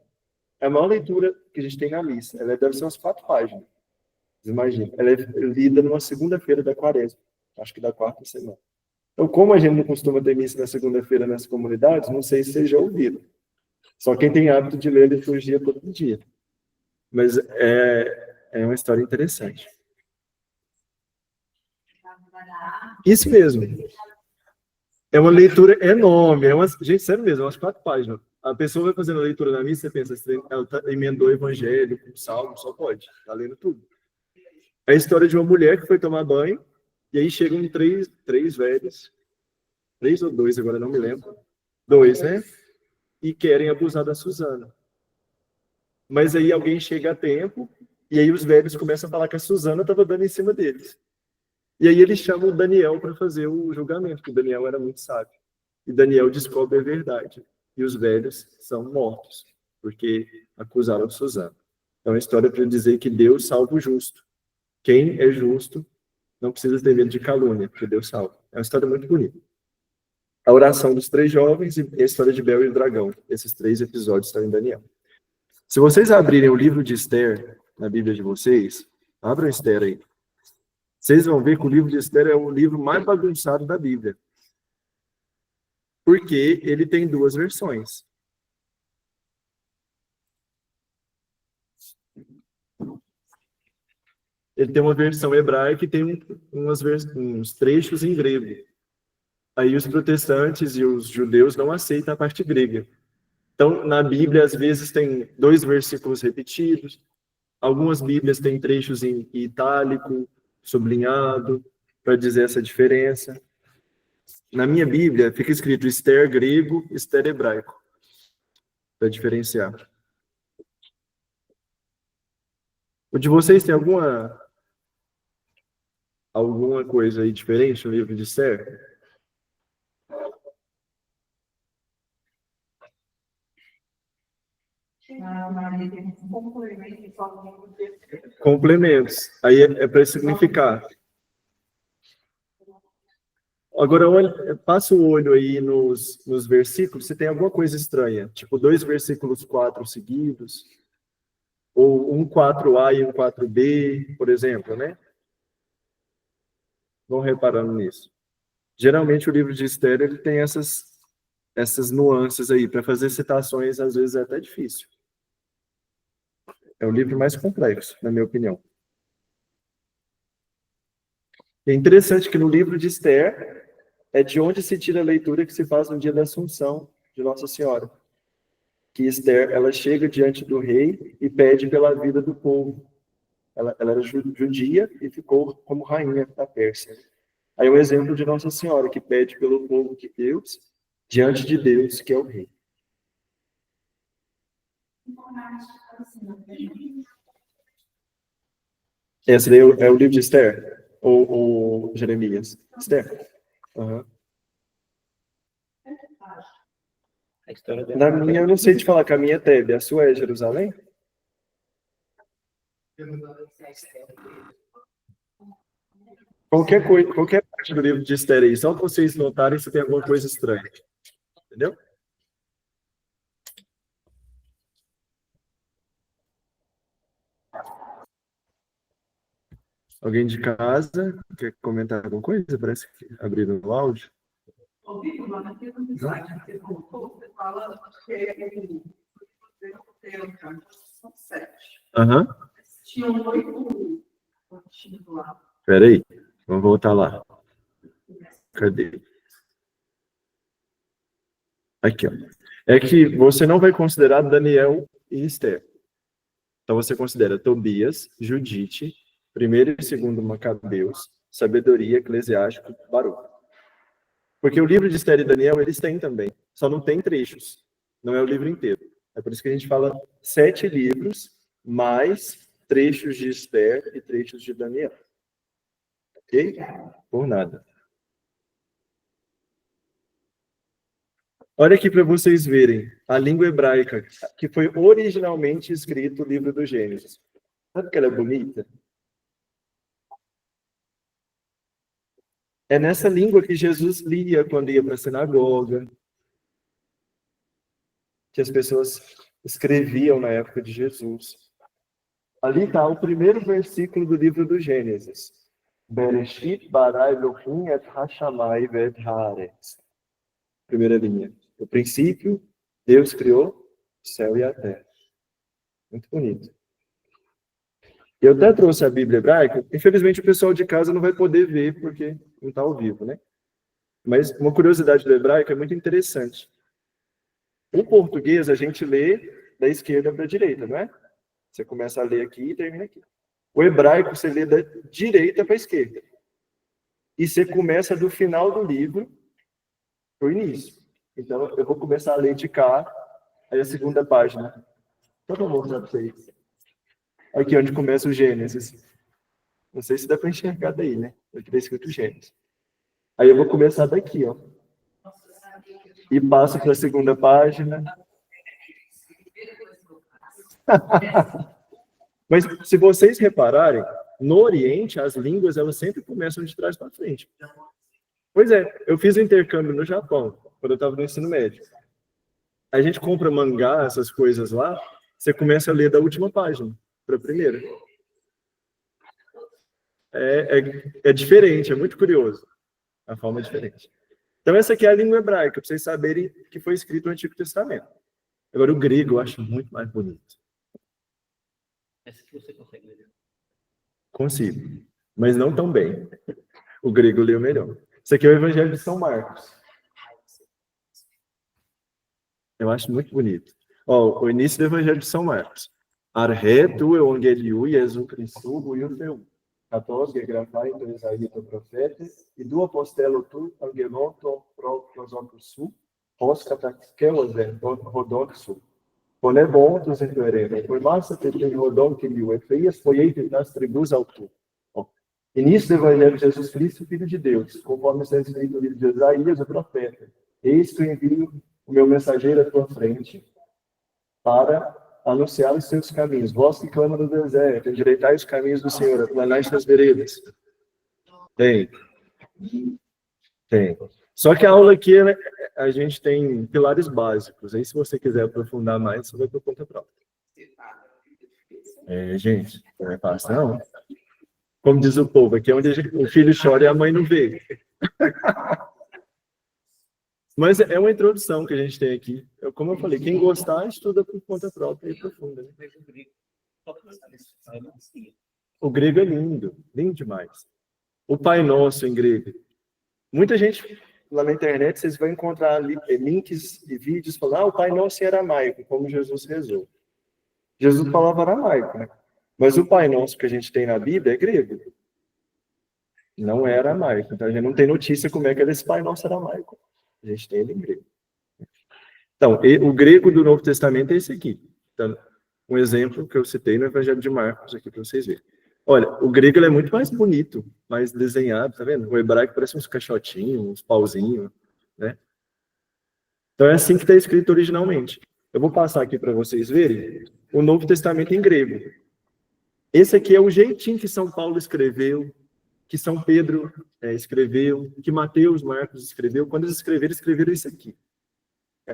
B: É a maior leitura que a gente tem na missa. Ela deve ser umas 4 páginas. Imagina. Ela é lida numa segunda-feira da Quaresma. Acho que da 4ª semana. Então, como a gente não costuma ter missa na segunda-feira nas comunidades, não sei se vocês já ouviram. Só quem tem hábito de ler a liturgia todo dia. Mas é uma história interessante. Isso mesmo. É uma leitura enorme. Gente, sério mesmo, é umas 4 páginas. A pessoa vai fazendo a leitura na missa e pensa, ela emendou o evangelho, o salmo, só pode. Está lendo tudo. É a história de uma mulher que foi tomar banho, e aí chegam 3 velhos, 3 ou 2, agora não me lembro. 2, né? E querem abusar da Susana. Mas aí alguém chega a tempo, e aí os velhos começam a falar que a Susana estava dando em cima deles. E aí eles chamam o Daniel para fazer o julgamento, porque o Daniel era muito sábio. E Daniel descobre a verdade. E os velhos são mortos, porque acusaram Susana. É uma história para dizer que Deus salva o justo. Quem é justo não precisa ter medo de calúnia, porque Deus salva. É uma história muito bonita. A oração dos 3 jovens e a história de Bel e o dragão. Esses 3 episódios estão em Daniel. Se vocês abrirem o livro de Esther na Bíblia de vocês, abram Esther aí. Vocês vão ver que o livro de Esther é o livro mais bagunçado da Bíblia. Porque ele tem 2 versões. Ele tem uma versão hebraica e tem uns trechos em grego. Aí os protestantes e os judeus não aceitam a parte grega. Então, na Bíblia, às vezes, tem 2 versículos repetidos. Algumas Bíblias têm trechos em itálico, sublinhado, para dizer essa diferença. Na minha Bíblia, fica escrito Esther grego, Esther hebraico, para diferenciar. O de vocês tem alguma coisa aí diferente no livro de Esther? Complementos. Aí é para significar. Agora, passa o olho aí nos versículos, se tem alguma coisa estranha. Tipo, 2 versículos 4 seguidos. Ou um 4a e um 4b, por exemplo, né? Vão reparando nisso. Geralmente, o livro de Esther, ele tem essas nuances aí. Para fazer citações, às vezes, é até difícil. É o livro mais complexo, na minha opinião. É interessante que no livro de Esther, é de onde se tira a leitura que se faz no dia da Assunção de Nossa Senhora. Que Esther, ela chega diante do rei e pede pela vida do povo. Ela era judia e ficou como rainha da Pérsia. Aí um exemplo de Nossa Senhora, que pede pelo povo de Deus, diante de Deus, que é o rei. Esse daí é o livro de Esther? Ou Jeremias? Esther? Uhum.
F: A história
B: Na minha, eu não sei te falar que a minha é Tebe. A sua é Jerusalém? Qualquer parte do livro de Esther aí, só para vocês notarem se tem alguma coisa estranha. Entendeu? Alguém de casa quer comentar alguma coisa? Parece que abriram o áudio.
A: Ouvi uma naquele slide que você colocou, você fala que são 7.
B: Aham.
A: Tinham 8 antigos lá.
B: Espera aí. Vamos voltar lá. Cadê? Aqui, ó. É que você não vai considerar Daniel e Esther. Então você considera Tobias, Judite, 1º e 2º Macabeus, Sabedoria, Eclesiástico, Baruch. Porque o livro de Esther e Daniel, eles têm também. Só não tem trechos. Não é o livro inteiro. É por isso que a gente fala 7 livros, mais trechos de Esther e trechos de Daniel. Ok? Por nada. Olha aqui para vocês verem a língua hebraica, que foi originalmente escrito o livro do Gênesis. Sabe que ela é bonita? É nessa língua que Jesus lia quando ia para a sinagoga, que as pessoas escreviam na época de Jesus. Ali está o primeiro versículo do livro do Gênesis. Bereshit bara Elohim et hashamai ve'et haaretz. Primeira linha. No princípio, Deus criou o céu e a terra. Muito bonito. Eu até trouxe a Bíblia hebraica. Infelizmente, o pessoal de casa não vai poder ver, porque não está ao vivo, né? Mas uma curiosidade do hebraico é muito interessante. O português, a gente lê da esquerda para a direita, não é? Você começa a ler aqui e termina aqui. O hebraico, você lê da direita para a esquerda. E você começa do final do livro para o início. Então, eu vou começar a ler de cá, aí a segunda página. Então, eu vou mostrar para vocês. Aqui onde começa o Gênesis. Não sei se dá para enxergar daí, né? Aqui está escrito Gênesis. Aí eu vou começar daqui, ó. E passo para a segunda página. Mas se vocês repararem, no Oriente, as línguas elas sempre começam de trás para frente. Pois é, eu fiz um intercâmbio no Japão, quando eu estava no ensino médio. A gente compra mangá, essas coisas lá, você começa a ler da última página para a primeira. É diferente, é muito curioso. A forma é diferente. Então essa aqui é a língua hebraica, para vocês saberem que foi escrito no Antigo Testamento. Agora o grego eu acho muito mais bonito.
F: Essa que você consegue ler.
B: Consigo, mas não tão bem. O grego leu melhor. Isso aqui é o Evangelho de São Marcos. Eu acho muito bonito. Ó, o início do Evangelho de São Marcos. Arhe tu evangeliu Jesu Christu buiuteu. Catos gegrafai to Isaías to profeta e do apostelo tu angelon to prosotosu hos katakeosen rodonsu. Pone bom tus entoerene. Por massa te tem rodon que liu efeias foi entre das tribos ao tu. Início do Evangelho de Jesus Cristo, Filho de Deus, conforme está escrito no livro de Isaías, o profeta. Eis que eu envio o meu mensageiro à tua frente para anunciar os seus caminhos. Vós que clama no deserto, endireitai os caminhos do Senhor, aplanai suas veredas. Tem. Só que a aula aqui, né, a gente tem pilares básicos. Aí, se você quiser aprofundar mais, você vai por conta própria. Gente, não é fácil, não. Como diz o povo, aqui é onde o filho chora e a mãe não vê. Mas é uma introdução que a gente tem aqui. Como eu falei, quem gostar, estuda por conta própria e aprofunda. Né? O grego é lindo, lindo demais. O Pai Nosso em grego. Muita gente lá na internet, vocês vão encontrar links e vídeos falando, o Pai Nosso em aramaico, como Jesus rezou. Jesus falava aramaico, né? Mas o Pai Nosso que a gente tem na Bíblia é grego. Não é aramaico. Então a gente não tem notícia como é que era esse Pai Nosso aramaico. A gente tem ele em grego. Então, o grego do Novo Testamento é esse aqui. Então, um exemplo que eu citei no Evangelho de Marcos aqui para vocês verem. Olha, o grego ele é muito mais bonito, mais desenhado, tá vendo? O hebraico parece uns caixotinhos, uns pauzinhos, né? Então é assim que está escrito originalmente. Eu vou passar aqui para vocês verem o Novo Testamento em grego. Esse aqui é o jeitinho que São Paulo escreveu, que São Pedro escreveu, que Mateus, Marcos escreveu. Quando eles escreveram isso aqui.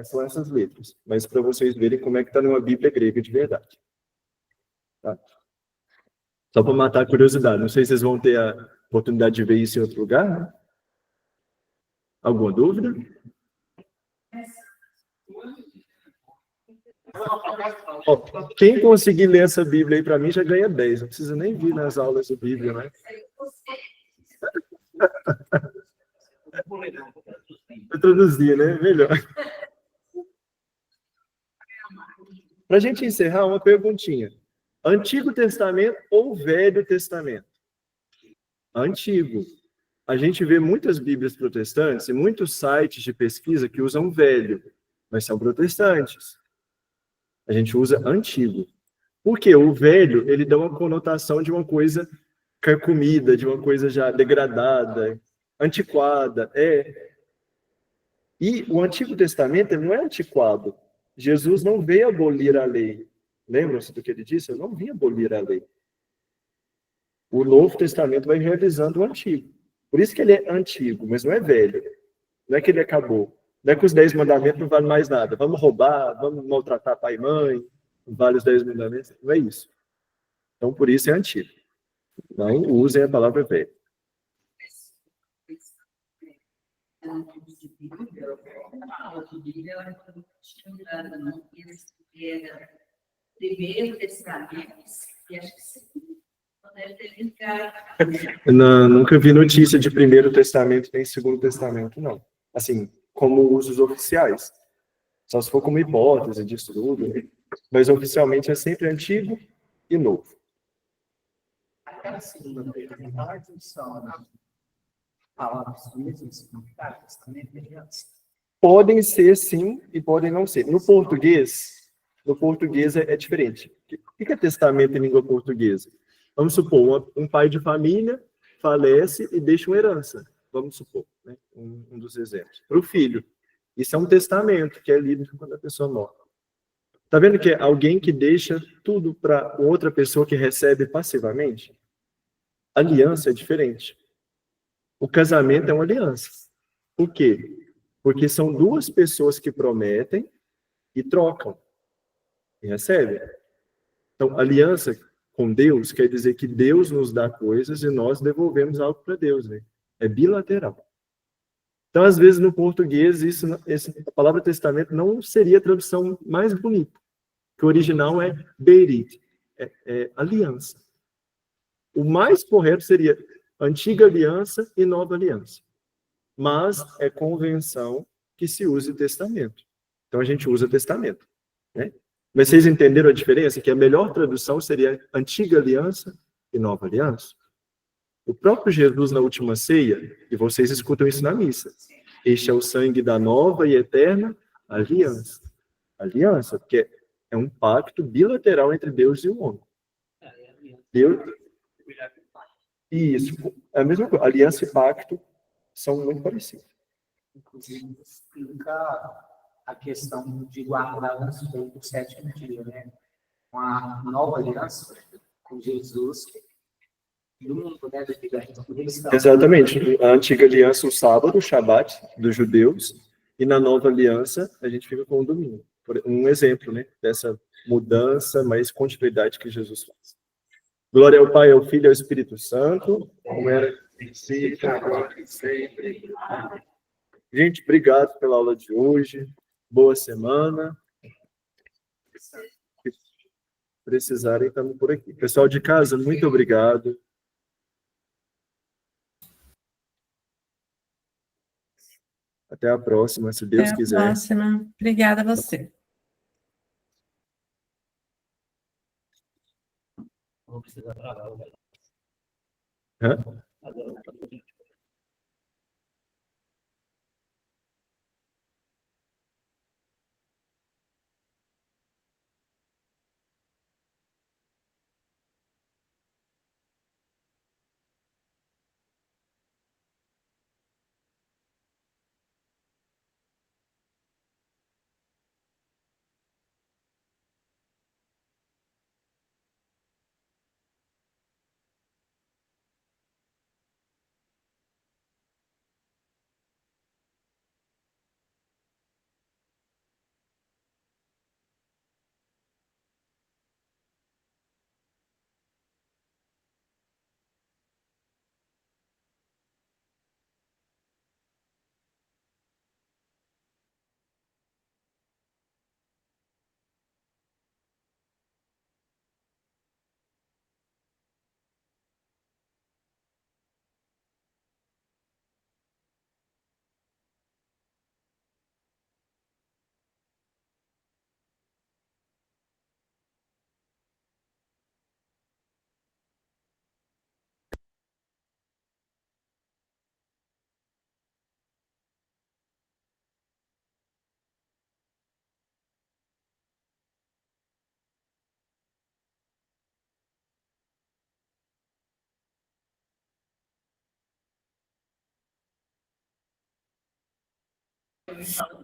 B: São essas letras. Mas para vocês verem como é que está numa Bíblia grega de verdade. Tá? Só para matar a curiosidade. Não sei se vocês vão ter a oportunidade de ver isso em outro lugar. Né? Alguma dúvida? Quem conseguir ler essa Bíblia aí para mim já ganha 10. Não precisa nem vir nas aulas de Bíblia, né? Vou traduzir, né? Melhor. Para a gente encerrar, uma perguntinha. Antigo Testamento ou Velho Testamento? Antigo. A gente vê muitas Bíblias protestantes e muitos sites de pesquisa que usam velho, mas são protestantes. A gente usa antigo. Porque o velho, ele dá uma conotação de uma coisa carcomida, de uma coisa já degradada, antiquada. E o Antigo Testamento ele não é antiquado. Jesus não veio abolir a lei. Lembram-se do que ele disse? Eu não vim abolir a lei. O Novo Testamento vai realizando o Antigo. Por isso que ele é antigo, mas não é velho. Não é que ele acabou. Não é que os 10 mandamentos não valem mais nada. Vamos roubar, vamos maltratar pai e mãe, vale os 10 mandamentos. Não é isso. Então, por isso é antigo. Não usem a palavra velho.
E: Primeiro Testamento, e acho que
B: nunca vi notícia de Primeiro Testamento nem Segundo Testamento, não. Assim, como usos oficiais. Só se for como hipótese de estudo. Mas oficialmente é sempre Antigo e Novo.
G: Aquela segunda pergunta são palavras mesmas significadas também criança.
B: Podem ser sim e podem não ser. No português é diferente. O que é testamento em língua portuguesa? Vamos supor, um pai de família falece e deixa uma herança. Vamos supor, né? Um dos exemplos. Para o filho. Isso é um testamento que é lido quando a pessoa morre. Está vendo que é alguém que deixa tudo para outra pessoa que recebe passivamente? Aliança é diferente. O casamento é uma aliança. Por quê? Porque são duas pessoas que prometem e trocam. E recebem. Então, aliança com Deus quer dizer que Deus nos dá coisas e nós devolvemos algo para Deus. Né? É bilateral. Então, às vezes, no português, a palavra testamento não seria a tradução mais bonita. Que o original é berit, aliança. O mais correto seria antiga aliança e nova aliança. Mas é convenção que se use testamento. Então, a gente usa testamento. Né? Mas vocês entenderam a diferença? Que a melhor tradução seria antiga aliança e nova aliança? O próprio Jesus na última ceia, e vocês escutam isso na missa, este é o sangue da nova e eterna aliança. Aliança, porque é um pacto bilateral entre Deus e o homem. Deus... Isso, é a mesma coisa. Aliança e pacto são muito parecidos.
G: Inclusive, explica a questão de guardar as leis do sétimo dia, né? uma nova aliança com Jesus do mundo, né?
B: Exatamente. A antiga aliança, o sábado, o Shabat dos judeus, e na nova aliança, a gente fica com o domingo. Um exemplo, né, dessa mudança, mas continuidade que Jesus faz. Glória ao Pai, ao Filho e ao Espírito Santo, como era no princípio, agora e sempre. Gente, obrigado pela aula de hoje. Boa semana. Se precisarem, estamos por aqui. Pessoal de casa, muito obrigado. Até a próxima, se Deus
C: Até a
B: quiser.
C: próxima. Obrigada a você.
F: Vou precisar gravar.
B: Hã?
F: Agora,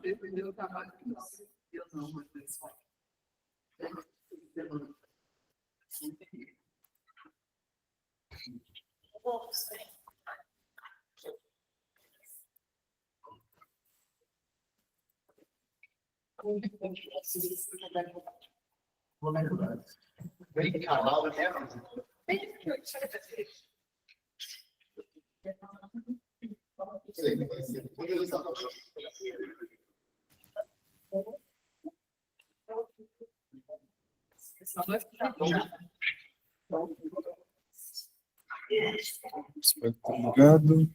A: Dependeu do trabalho que você. Eu não, mas pessoal.
G: Vou lembrar. Bem calado, né?
H: Obrigado.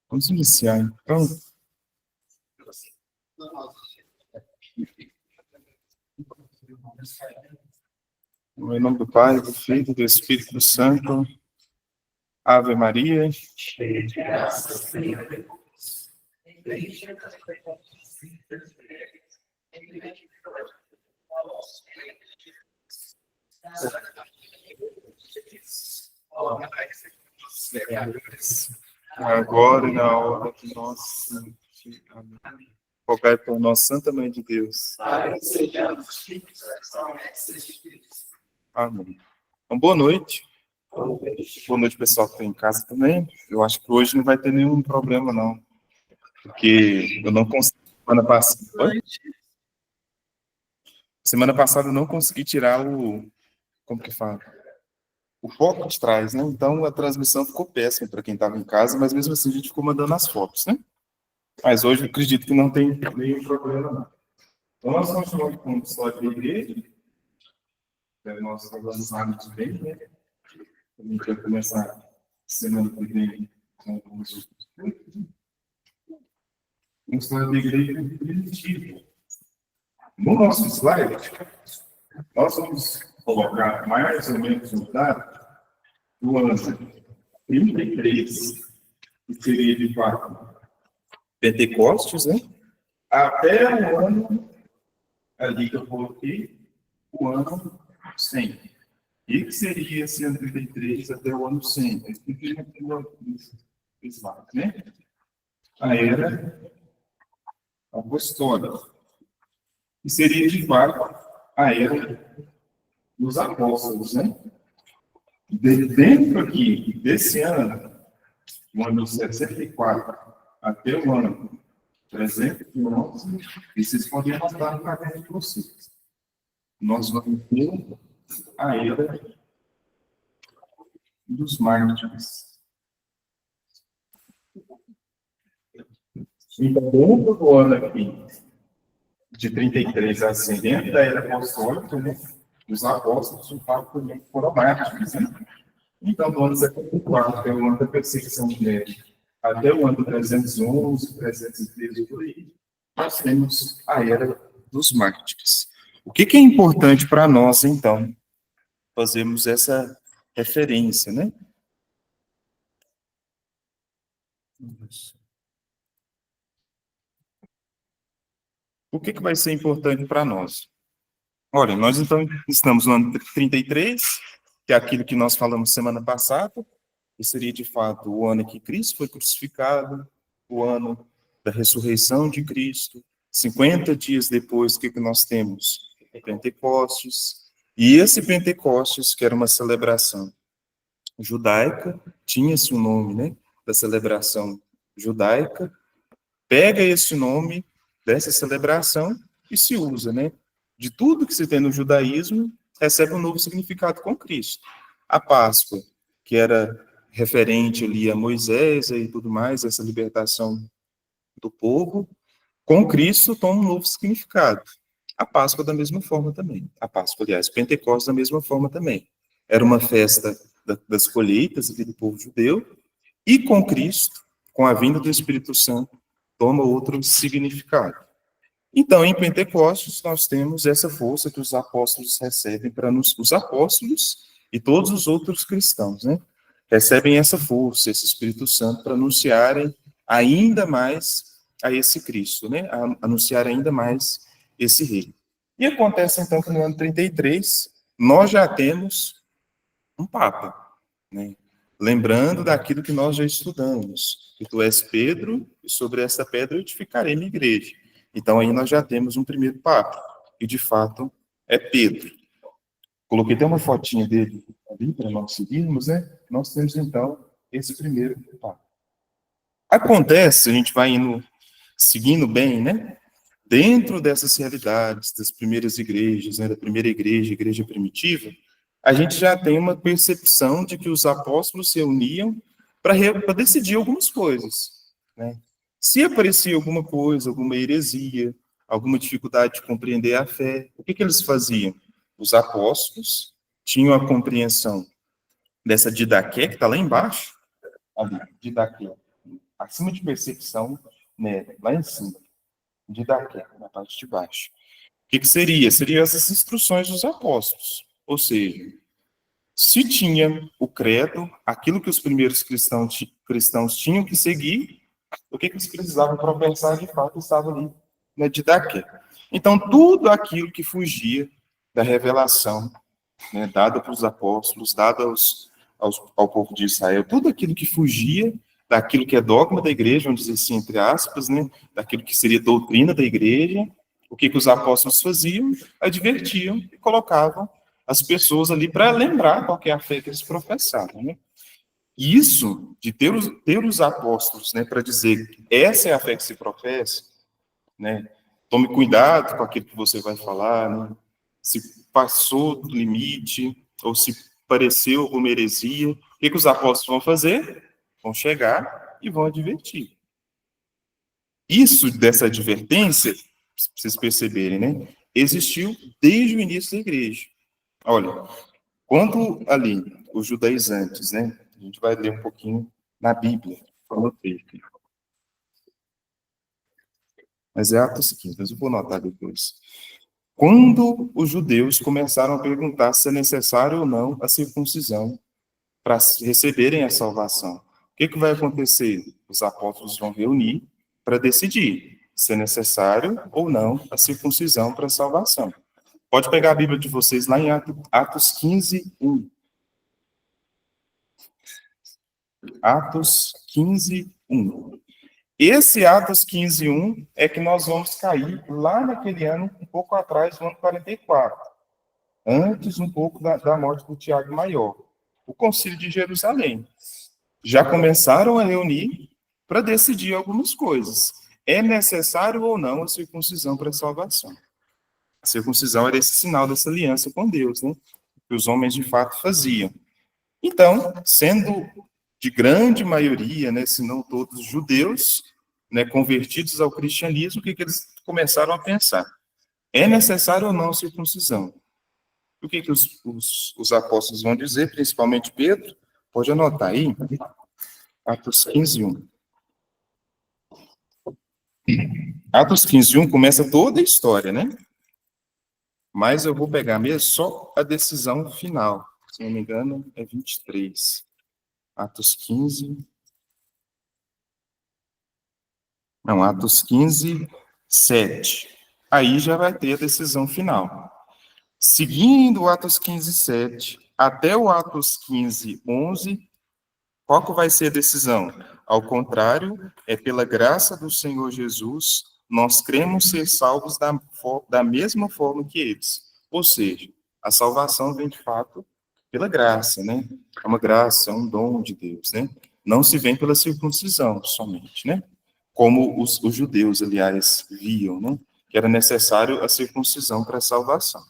H: Vamos iniciar, então. Em nome do Pai, do Filho e do Espírito Santo. Ave Maria.
A: Cheia de graça, Senhor é Deus.
H: Agora e na hora de nossa morte. Amém. Rogai por nós, Santa Mãe de Deus. Amém. Então, boa noite. Boa noite, pessoal que está em casa também. Eu acho que hoje não vai ter nenhum problema, não. Porque eu não consegui, semana passada eu não consegui tirar como que fala? O foco de trás, né? Então a transmissão ficou péssima para quem estava em casa, mas mesmo assim a gente ficou mandando as fotos, né? Mas hoje eu acredito que não tem nenhum problema, não. Então nós estamos falando com a história da igreja. Nós estamos hábitos bem, né? A gente vai começar semana que vem com alguns uma história da igreja primitiva. No nosso slide, nós vamos colocar mais ou menos um dado do ano 33, que seria de fato Pentecostes, né? Até o ano, ali que eu coloquei, o ano 100. E que seria esse ano 33 até o ano 100? Né? A era apostólica. que seria de fato a era dos apóstolos, né? Dentro aqui desse ano, o ano 64, até o ano 311, e vocês podem anotar no caderno de vocês. Nós vamos ter a era dos mártires. Então, dentro do ano aqui, de 33 assim, dentro da era apostólica, né, os apóstolos, de fato, também foram mártires, né? Então, do ano 74, que é o ano da perseguição de Nero, até o ano 311, 313, por aí, nós temos a era dos mártires. O que é importante para nós, então, fazermos essa referência, né? O que vai ser importante para nós? Olha, nós então estamos no ano 33, que é aquilo que nós falamos semana passada, que seria de fato o ano em que Cristo foi crucificado, o ano da ressurreição de Cristo. 50 dias depois, o que nós temos? Pentecostes. E esse Pentecostes, que era uma celebração judaica, tinha-se um nome, né, da celebração judaica, pega esse nome dessa celebração e se usa, né? De tudo que se tem no judaísmo, recebe um novo significado com Cristo. A Páscoa, que era referente ali a Moisés e tudo mais, essa libertação do povo, com Cristo toma um novo significado. A Páscoa da mesma forma também. A Páscoa, aliás, Pentecostes da mesma forma também. Era uma festa das colheitas aqui do povo judeu, e com Cristo, com a vinda do Espírito Santo, toma outro significado. Então, em Pentecostes, nós temos essa força que os apóstolos recebem para nos... Os apóstolos e todos os outros cristãos, né? Recebem essa força, esse Espírito Santo, para anunciarem ainda mais a esse Cristo, né? A anunciar ainda mais esse rei. E acontece, então, que no ano 33, nós já temos um Papa, né? Lembrando daquilo que nós já estudamos, que tu és Pedro, e sobre essa pedra eu edificarei minha igreja. Então, aí nós já temos um primeiro Papa, e de fato é Pedro. Coloquei até uma fotinha dele ali para nós seguirmos, né? Nós temos então esse primeiro Papa. Acontece, a gente vai indo, seguindo bem, né? Dentro dessas realidades, das primeiras igrejas, né? Da primeira igreja, igreja primitiva, a gente já tem uma percepção de que os apóstolos se uniam para decidir algumas coisas, né? Se aparecia alguma coisa, alguma heresia, alguma dificuldade de compreender a fé, o que eles faziam? Os apóstolos tinham a compreensão dessa didaqué, que está lá embaixo, ali, didaqué, acima de percepção, né, lá em cima, didaqué, na parte de baixo. O que seria? Seriam essas instruções dos apóstolos. Ou seja, se tinha o credo, aquilo que os primeiros cristãos tinham que seguir, o que eles precisavam professar, de fato, estava ali na didaqué. Então, tudo aquilo que fugia da revelação, né, dada para os apóstolos, dada ao povo de Israel, tudo aquilo que fugia daquilo que é dogma da igreja, vamos dizer assim, entre aspas, né, daquilo que seria doutrina da igreja, o que os apóstolos faziam? Advertiam e colocavam as pessoas ali para lembrar qual que é a fé que eles professavam, né? E isso, de ter os apóstolos, né, para dizer que essa é a fé que se professa, né, tome cuidado com aquilo que você vai falar, né, se passou do limite, ou se pareceu alguma heresia, o que os apóstolos vão fazer? Vão chegar e vão advertir. Isso, dessa advertência, para vocês perceberem, né, existiu desde o início da igreja. Olha, quando ali, os judaizantes, né, a gente vai ler um pouquinho na Bíblia, mas é Atos 15, mas eu vou notar depois. Quando os judeus começaram a perguntar se é necessário ou não a circuncisão para receberem a salvação, o que vai acontecer? Os apóstolos vão reunir para decidir se é necessário ou não a circuncisão para a salvação. Pode pegar a Bíblia de vocês lá em Atos 15, 1. Atos 15, 1. Esse Atos 15:1 é que nós vamos cair lá naquele ano, um pouco atrás, no ano 44, antes um pouco da morte do Tiago Maior, o Concílio de Jerusalém. Já começaram a reunir para decidir algumas coisas. É necessário ou não a circuncisão para a salvação? A circuncisão era esse sinal dessa aliança com Deus, né? Que os homens de fato faziam. Então, sendo de grande maioria, né, se não todos judeus, né, convertidos ao cristianismo, o que eles começaram a pensar? É necessário ou não a circuncisão? O que os apóstolos vão dizer, principalmente Pedro? Pode anotar aí, Atos 15:1. Atos 15:1 começa toda a história, né? Mas eu vou pegar mesmo só a decisão final. Se não me engano, é 23. Atos 15. Não, Atos 15:7. Aí já vai ter a decisão final. Seguindo o Atos 15:7 até o Atos 15:11, qual que vai ser a decisão? Ao contrário, é pela graça do Senhor Jesus, nós cremos ser salvos da mesma forma que eles. Ou seja, a salvação vem de fato pela graça, né? É uma graça, é um dom de Deus, né? Não se vem pela circuncisão somente, né? Como os judeus, aliás, viam, né? Que era necessário a circuncisão para a salvação.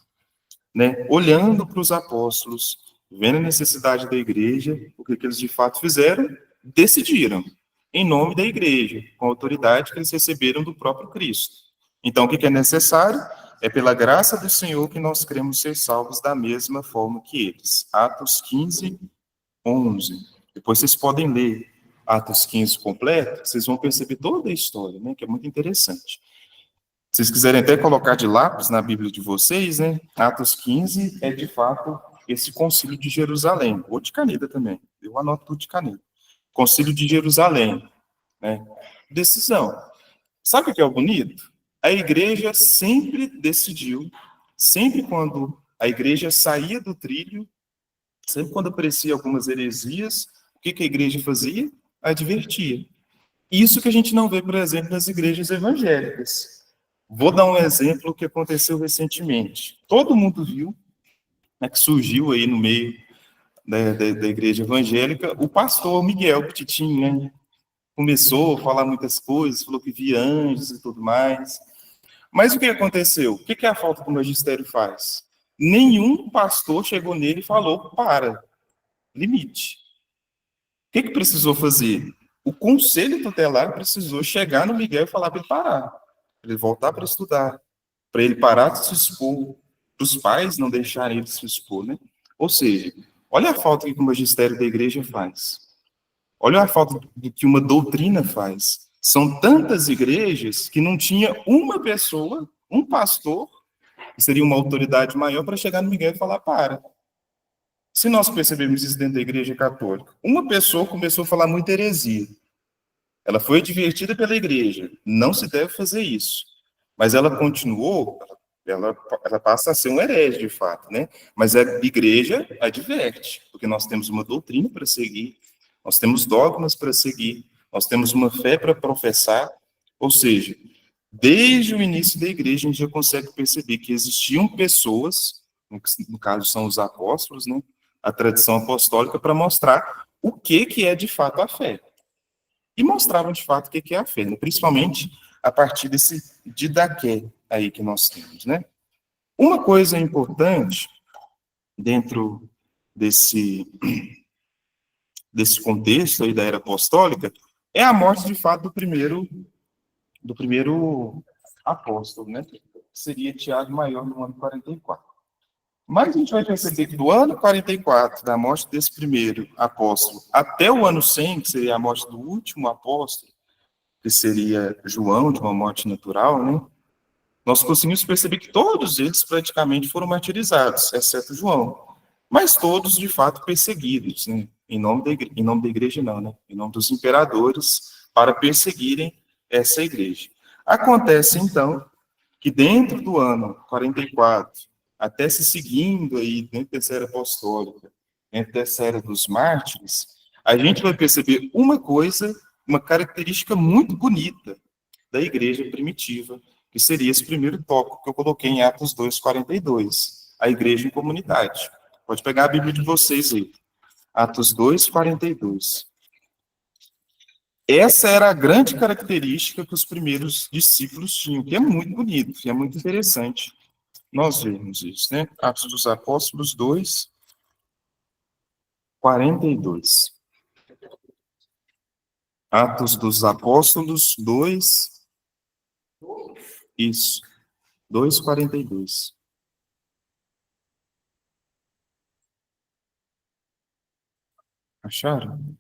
H: Né? Olhando para os apóstolos, vendo a necessidade da igreja, o que eles de fato fizeram? Decidiram, em nome da igreja, com a autoridade que eles receberam do próprio Cristo. Então, o que é necessário? É pela graça do Senhor que nós queremos ser salvos da mesma forma que eles. Atos 15:11. Depois vocês podem ler Atos 15 completo, vocês vão perceber toda a história, né? Que é muito interessante. Se vocês quiserem até colocar de lápis na Bíblia de vocês, né? Atos 15 é, de fato, esse concílio de Jerusalém, ou de caneta também. Eu anoto tudo de caneta. Concílio de Jerusalém, né? Decisão. Sabe o que é o bonito? A igreja sempre decidiu, sempre quando a igreja saía do trilho, sempre quando aparecia algumas heresias, o que a igreja fazia? Advertia. Isso que a gente não vê, por exemplo, nas igrejas evangélicas. Vou dar um exemplo que aconteceu recentemente. Todo mundo viu, né, que surgiu aí no meio da igreja evangélica o pastor Miguel Petitim, né? Começou a falar muitas coisas, falou que via anjos e tudo mais. Mas o que aconteceu? O que a falta do magistério faz? Nenhum pastor chegou nele e falou, para, limite. O que precisou fazer? O conselho tutelar precisou chegar no Miguel e falar para ele parar, para ele voltar para estudar, para ele parar de se expor, para os pais não deixarem ele se expor, né? Ou seja, olha a falta que o magistério da igreja faz. Olha a falta do que uma doutrina faz. São tantas igrejas que não tinha uma pessoa, um pastor, que seria uma autoridade maior, para chegar no Miguel e falar, para. Se nós percebemos isso dentro da igreja católica, uma pessoa começou a falar muita heresia. Ela foi advertida pela igreja, não se deve fazer isso. Mas ela continuou, ela passa a ser um herege, de fato, né? Mas a igreja adverte, porque nós temos uma doutrina para seguir, nós temos dogmas para seguir, nós temos uma fé para professar, ou seja, desde o início da igreja a gente já consegue perceber que existiam pessoas, no caso são os apóstolos, né? A tradição apostólica, para mostrar o que é de fato a fé. E mostravam de fato o que é a fé, né? Principalmente a partir desse didaqué aí que nós temos, né? Uma coisa importante dentro desse contexto aí da era apostólica é a morte de fato do primeiro apóstolo, né? Que seria Tiago Maior no ano 44. Mas a gente vai perceber que do ano 44, da morte desse primeiro apóstolo, até o ano 100, que seria a morte do último apóstolo, que seria João, de uma morte natural, né? Nós conseguimos perceber que todos eles praticamente foram martirizados, exceto João. Mas todos, de fato, perseguidos, né? Em nome da igreja não, né? Em nome dos imperadores, para perseguirem essa igreja. Acontece, então, que dentro do ano 44, até se seguindo aí dentro dessa era apostólica, dentro dessa era dos mártires, a gente vai perceber uma coisa, uma característica muito bonita da igreja primitiva, que seria esse primeiro tópico que eu coloquei em Atos 2:42, a igreja em comunidade. Pode pegar a Bíblia de vocês aí. Atos 2:42. Essa era a grande característica que os primeiros discípulos tinham, que é muito bonito, que é muito interessante nós vermos isso, né? Atos dos Apóstolos 2:42. Atos dos Apóstolos 2, isso, 2:42. Acharam?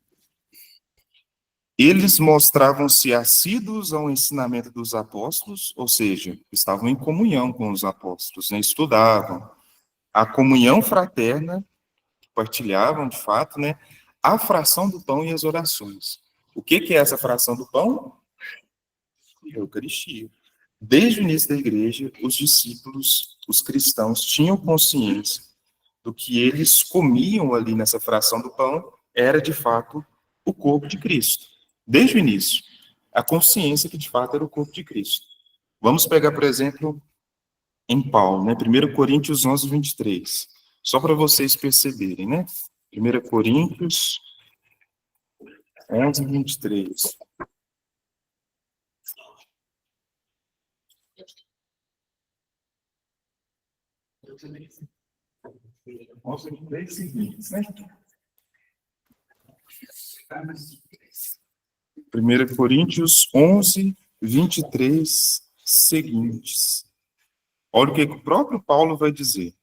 H: Eles mostravam-se assíduos ao ensinamento dos apóstolos, ou seja, estavam em comunhão com os apóstolos, né? Estudavam. A comunhão fraterna, partilhavam, de fato, né? A fração do pão e as orações. O que é essa fração do pão? Eucaristia. Desde o início da igreja, os discípulos, os cristãos, tinham consciência do que eles comiam ali nessa fração do pão era, de fato, o corpo de Cristo. Desde o início, a consciência que, de fato, era o corpo de Cristo. Vamos pegar, por exemplo, em Paulo, né? 1 Coríntios 11:23. Só para vocês perceberem, né? 1 Coríntios 11:23. Os três seguintes, né? 1 Coríntios 11:23 seguintes. Olha o que o próprio Paulo vai dizer.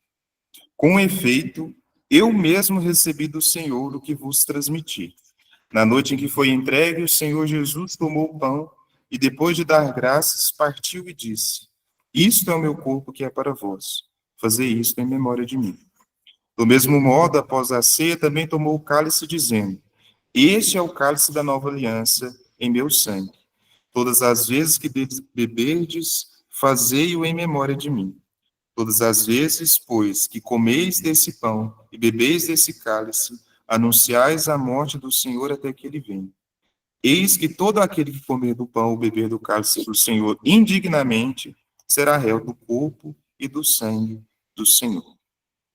H: Com efeito, eu mesmo recebi do Senhor o que vos transmiti. Na noite em que foi entregue, o Senhor Jesus tomou o pão e, depois de dar graças, partiu e disse: Isto é o meu corpo que é para vós. Fazei isto em memória de mim. Do mesmo modo, após a ceia, também tomou o cálice, dizendo: Este é o cálice da nova aliança em meu sangue. Todas as vezes que beberdes, fazei-o em memória de mim. Todas as vezes, pois, que comeis desse pão e bebeis desse cálice, anunciais a morte do Senhor até que ele venha. Eis que todo aquele que comer do pão ou beber do cálice do Senhor indignamente será réu do corpo e do sangue do Senhor.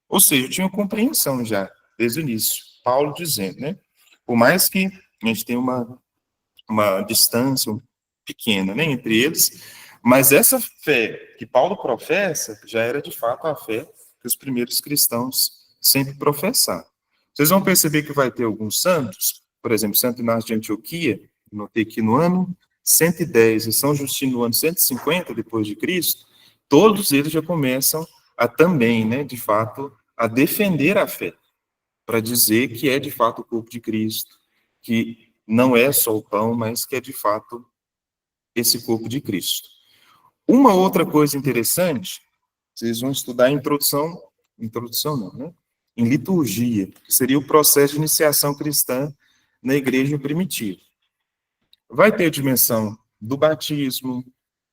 H: Ou seja, eu tinha compreensão já, desde o início. Paulo dizendo, né? Por mais que a gente tenha uma distância pequena, né, entre eles, mas essa fé que Paulo professa já era de fato a fé que os primeiros cristãos sempre professaram. Vocês vão perceber que vai ter alguns santos, por exemplo, Santo Inácio de Antioquia, notei aqui no ano 110, e São Justino no ano 150 depois de Cristo, todos eles já começam a também, né, de fato, a defender a fé, para dizer que é de fato o corpo de Cristo, que não é só o pão, mas que é de fato esse corpo de Cristo. Uma outra coisa interessante, vocês vão estudar em introdução não, né? Em liturgia, que seria o processo de iniciação cristã na igreja primitiva. Vai ter a dimensão do batismo,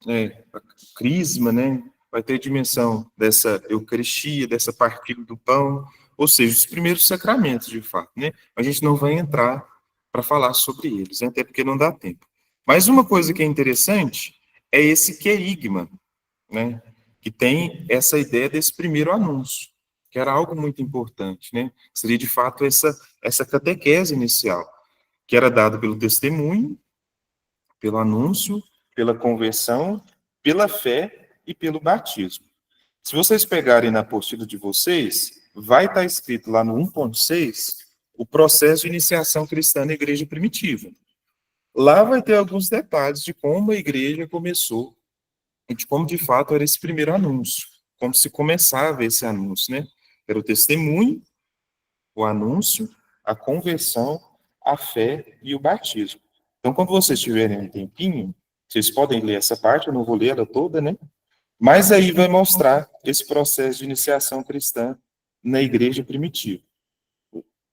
H: né, a crisma, né? Vai ter a dimensão dessa Eucaristia, dessa partilha do pão, ou seja, os primeiros sacramentos, de fato, né? A gente não vai entrar para falar sobre eles, né? Até porque não dá tempo. Mas uma coisa que é interessante é esse querigma, né? Que tem essa ideia desse primeiro anúncio, que era algo muito importante, né? Seria, de fato, essa catequese inicial, que era dada pelo testemunho, pelo anúncio, pela conversão, pela fé e pelo batismo. Se vocês pegarem na apostila de vocês, vai estar escrito lá no 1.6 o processo de iniciação cristã na igreja primitiva. Lá vai ter alguns detalhes de como a igreja começou e de como, de fato, era esse primeiro anúncio, como se começava esse anúncio, né? Era o testemunho, o anúncio, a conversão, a fé e o batismo. Então, quando vocês tiverem um tempinho, vocês podem ler essa parte, eu não vou ler ela toda, né? Mas aí vai mostrar esse processo de iniciação cristã na igreja primitiva.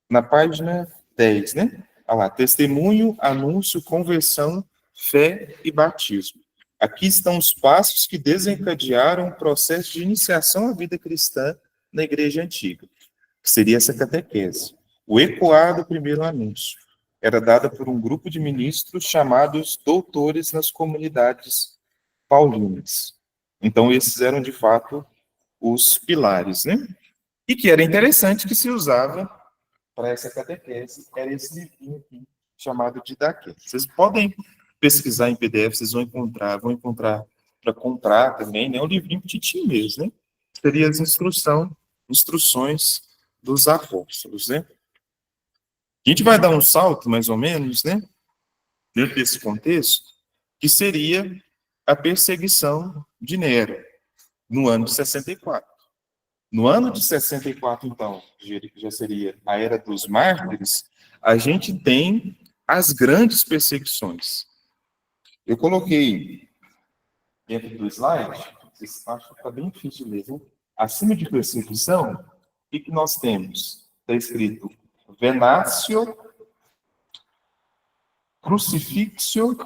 H: Na página 10, né? Olha lá, testemunho, anúncio, conversão, fé e batismo. Aqui estão os passos que desencadearam o processo de iniciação à vida cristã na igreja antiga, que seria essa catequese. O ecoar do primeiro anúncio, era dada por um grupo de ministros chamados doutores nas comunidades paulinas. Então, esses eram, de fato, os pilares, né? E que era interessante que se usava para essa catequese, era esse livrinho aqui, chamado Didaquê. Vocês podem pesquisar em PDF, vocês vão encontrar para comprar também, né? Um livrinho petitinho mesmo, né? Seria as instruções dos apóstolos, né? A gente vai dar um salto, mais ou menos, né? Dentro desse contexto, que seria a perseguição de Nero, no ano de 64. No ano de 64, então, que já seria a Era dos Mártires, a gente tem as grandes perseguições. Eu coloquei dentro do slide, vocês acham que está bem difícil mesmo. Acima de perseguição, o que nós temos? Está escrito venatio, crucifixio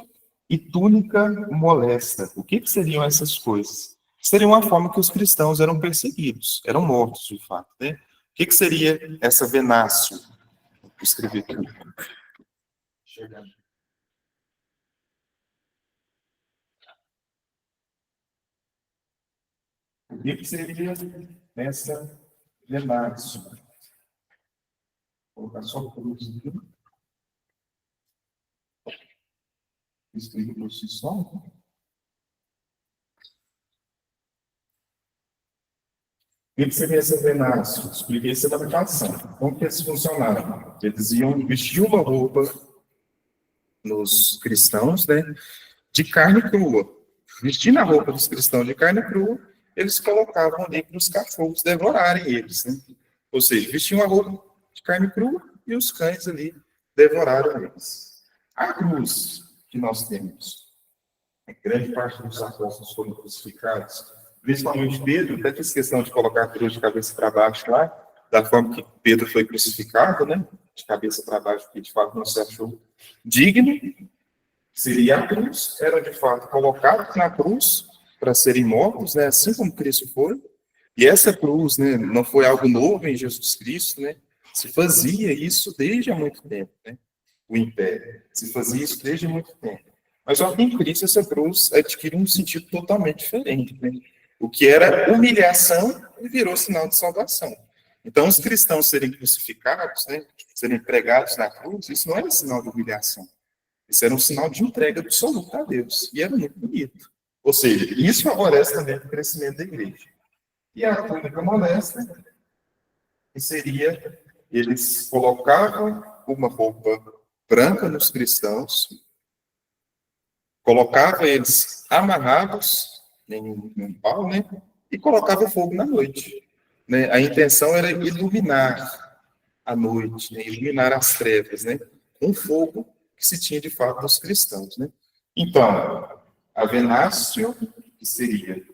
H: e túnica molesta. O que seriam essas coisas? Seria uma forma que os cristãos eram perseguidos, eram mortos, de fato, né? O que seria essa venatio? Vou escrever aqui. O que seria essa venatio? Vou colocar só o cruz aqui. Escrevi por si só. O que seria essa venatio? Expliquei essa adaptação. Como que eles funcionavam? Eles iam vestir uma roupa nos cristãos, né, de carne crua. Vestindo a roupa dos cristãos de carne crua, eles colocavam ali para os cachorros devorarem eles, né? Ou seja, vestiam a roupa de carne crua e os cães ali devoraram eles. A cruz que nós temos, a grande parte dos apóstolos foram crucificados, principalmente Pedro, até fiz questão de colocar a cruz de cabeça para baixo lá, da forma que Pedro foi crucificado, né? De cabeça para baixo, porque de fato não se achou digno. Seria a cruz, era de fato colocados na cruz para serem mortos, né? Assim como Cristo foi. E essa cruz, né, não foi algo novo em Jesus Cristo, né? Se fazia isso desde há muito tempo, né? O império. Se fazia isso desde há muito tempo. Mas só que em Cristo essa cruz adquire um sentido totalmente diferente, né? O que era humilhação virou sinal de salvação. Então, os cristãos serem crucificados, né, serem pregados na cruz, isso não era sinal de humilhação. Isso era um sinal de entrega absoluta a Deus. E era muito bonito. Ou seja, isso favorece também o crescimento da igreja. E a túnica molesta, que seria, eles colocavam uma roupa branca nos cristãos, colocavam eles amarrados em um pau, né? E colocava fogo na noite. Né? A intenção era iluminar a noite, né? Iluminar as trevas, né? Com fogo que se tinha de fato dos cristãos, né? Então, a venatio, que seria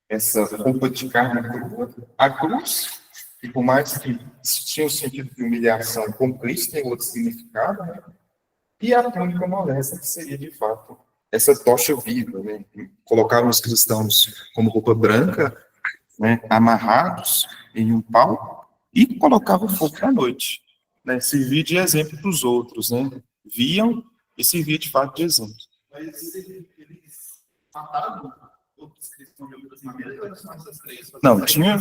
H: essa roupa de carne crua, a cruz, que por mais que tinha o sentido de humilhação, com Cristo tem outro significado, né? E a túnica molesta, que seria de fato essa tocha viva, né? Colocaram os cristãos como roupa branca, né? Amarrados em um pau e colocavam fogo na noite, né? Servir de exemplo para os outros, né? Viam e servia de fato de exemplo.
G: Mas eles mataram outros cristãos de outras maneiras, ou eram só essas três?
H: Não, tinha.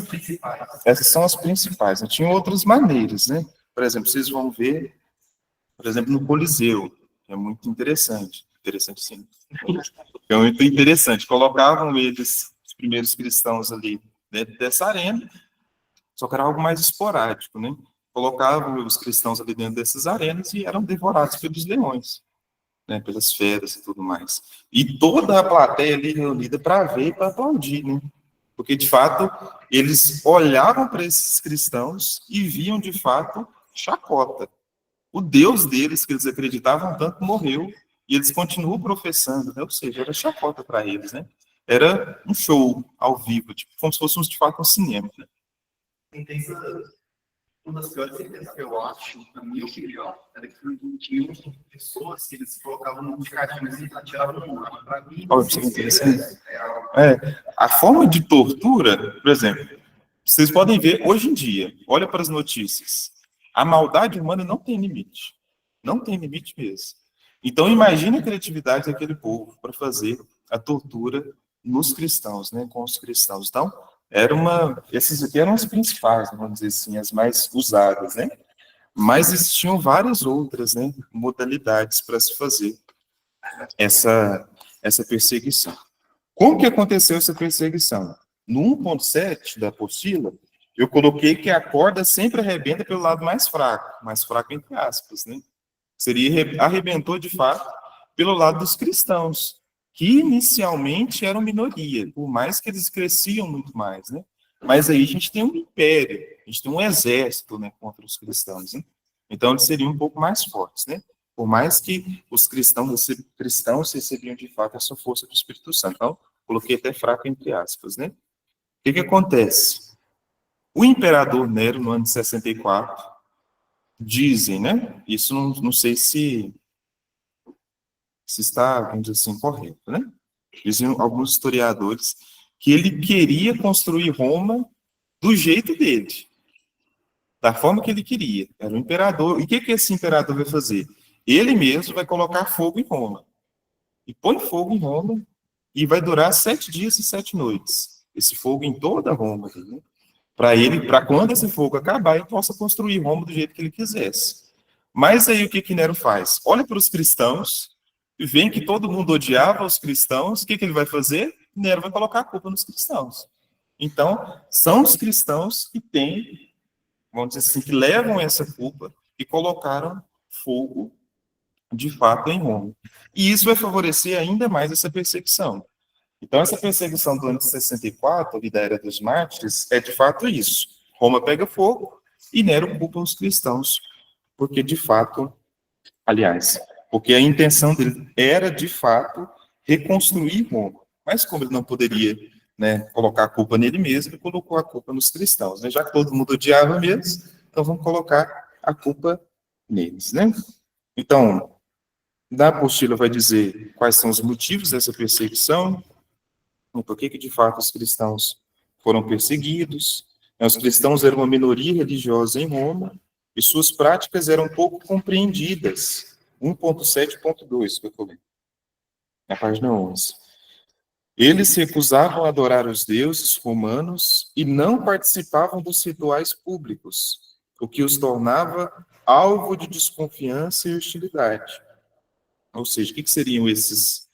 H: Essas são as principais. Não tinha outras maneiras, né? Por exemplo, vocês vão ver, por exemplo, no Coliseu, que é muito interessante. Interessante, sim. É muito interessante. Colocavam eles, os primeiros cristãos ali, dentro dessa arena, só que era algo mais esporádico, né? Colocavam os cristãos ali dentro dessas arenas e eram devorados pelos leões, né? Pelas feras e tudo mais. E toda a plateia ali reunida para ver e para aplaudir, né? Porque, de fato, eles olhavam para esses cristãos e viam, de fato, chacota. O Deus deles, que eles acreditavam tanto, morreu. E eles continuam professando, né? Ou seja, era chacota para eles, né? Era um show ao vivo, tipo, como se fosse, de fato, um cinema, né?
G: Uma das piores ideias que eu acho, na minha opinião, era que tinham pessoas que eles colocavam no indicativo e atiravam no ar. Para mim,
H: a forma de tortura, por exemplo, vocês podem ver hoje em dia, olha para as notícias, a maldade humana não tem limite. Não tem limite mesmo. Então, imagine a criatividade daquele povo para fazer a tortura nos cristãos, né, com os cristãos. Então, essas aqui eram as principais, vamos dizer assim, as mais usadas, né? Mas existiam várias outras, né, modalidades para se fazer essa perseguição. Como que aconteceu essa perseguição? No 1.7 da apostila, eu coloquei que a corda sempre arrebenta pelo lado mais fraco entre aspas, né? Arrebentou de fato pelo lado dos cristãos, que inicialmente eram minoria, por mais que eles cresciam muito mais, né? Mas aí a gente tem um império, a gente tem um exército, né, contra os cristãos, né? Então eles seriam um pouco mais fortes, né? Por mais que os cristãos recebiam de fato essa força do Espírito Santo. Então, coloquei até fraco entre aspas, né? O que acontece? O imperador Nero, no ano de 64, dizem, né? Isso não sei se está, vamos dizer assim, correto, né? Dizem alguns historiadores que ele queria construir Roma do jeito dele, da forma que ele queria. Era o imperador. E o que esse imperador vai fazer? Ele mesmo vai colocar fogo em Roma. E põe fogo em Roma e vai durar 7 dias e 7 noites. Esse fogo em toda Roma, né? Para quando esse fogo acabar, ele possa construir Roma do jeito que ele quisesse. Mas aí o que Nero faz? Olha para os cristãos e vê que todo mundo odiava os cristãos. O que ele vai fazer? Nero vai colocar a culpa nos cristãos. Então, são os cristãos que têm, vamos dizer assim, que levam essa culpa e colocaram fogo, de fato, em Roma. E isso vai favorecer ainda mais essa perseguição. Então, essa perseguição do ano de 64, ali da Era dos Mártires, é de fato isso. Roma pega fogo e Nero culpa os cristãos, porque de fato, aliás, porque a intenção dele era de fato reconstruir Roma. Mas como ele não poderia, né, colocar a culpa nele mesmo, ele colocou a culpa nos cristãos, né? Já que todo mundo odiava mesmo, então vamos colocar a culpa neles, né? Então, na apostila vai dizer quais são os motivos dessa perseguição, por que de fato os cristãos foram perseguidos. Os cristãos eram uma minoria religiosa em Roma e suas práticas eram pouco compreendidas. 1.7.2, que eu estou lendo, na página 11. Eles se recusavam a adorar os deuses romanos e não participavam dos rituais públicos, o que os tornava alvo de desconfiança e hostilidade. Ou seja, o que seriam esses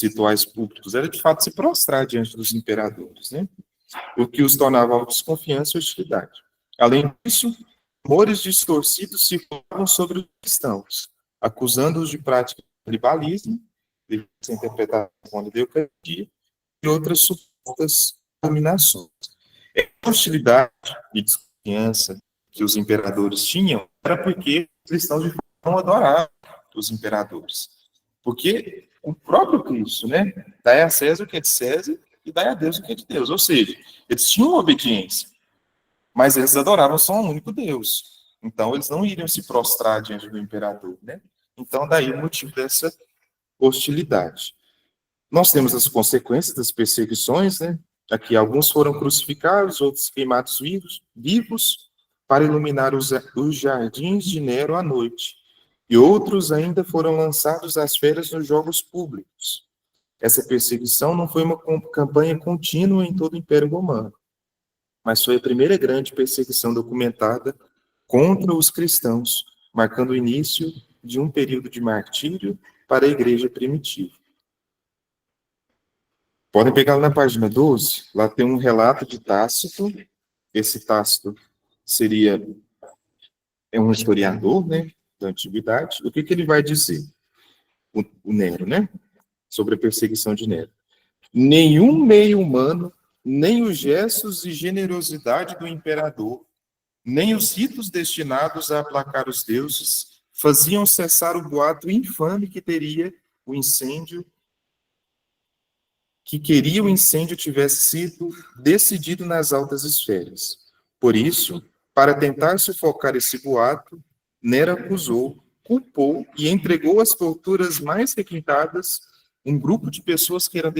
H: rituais públicos? Era, de fato, se prostrar diante dos imperadores, né? O que os tornava alvo de desconfiança e hostilidade. Além disso, rumores distorcidos circulavam sobre os cristãos, acusando-os de prática de tribalismo, de interpretar a da Eucaristia e outras supostas dominações. A hostilidade e desconfiança que os imperadores tinham era porque os cristãos de fato não adoravam os imperadores. Porque o próprio Cristo, né, dai a César o que é de César e dai a Deus o que é de Deus. Ou seja, eles tinham obediência, mas eles adoravam só um único Deus. Então, eles não iriam se prostrar diante do imperador, né? Então, daí o motivo dessa hostilidade. Nós temos as consequências das perseguições, né? Aqui, alguns foram crucificados, outros queimados vivos para iluminar os jardins de Nero à noite. E outros ainda foram lançados às feras nos jogos públicos. Essa perseguição não foi uma campanha contínua em todo o Império Romano, mas foi a primeira grande perseguição documentada contra os cristãos, marcando o início de um período de martírio para a igreja primitiva. Podem pegar lá na página 12, lá tem um relato de Tácito. Esse Tácito é um historiador, né, da antiguidade. O que ele vai dizer? O Nero, né? Sobre a perseguição de Nero. Nenhum meio humano, nem os gestos e generosidade do imperador, nem os ritos destinados a aplacar os deuses, faziam cessar o boato infame que queria o incêndio tivesse sido decidido nas altas esferas. Por isso, para tentar sufocar esse boato, Nero acusou, culpou e entregou às torturas mais requintadas um grupo de pessoas que eram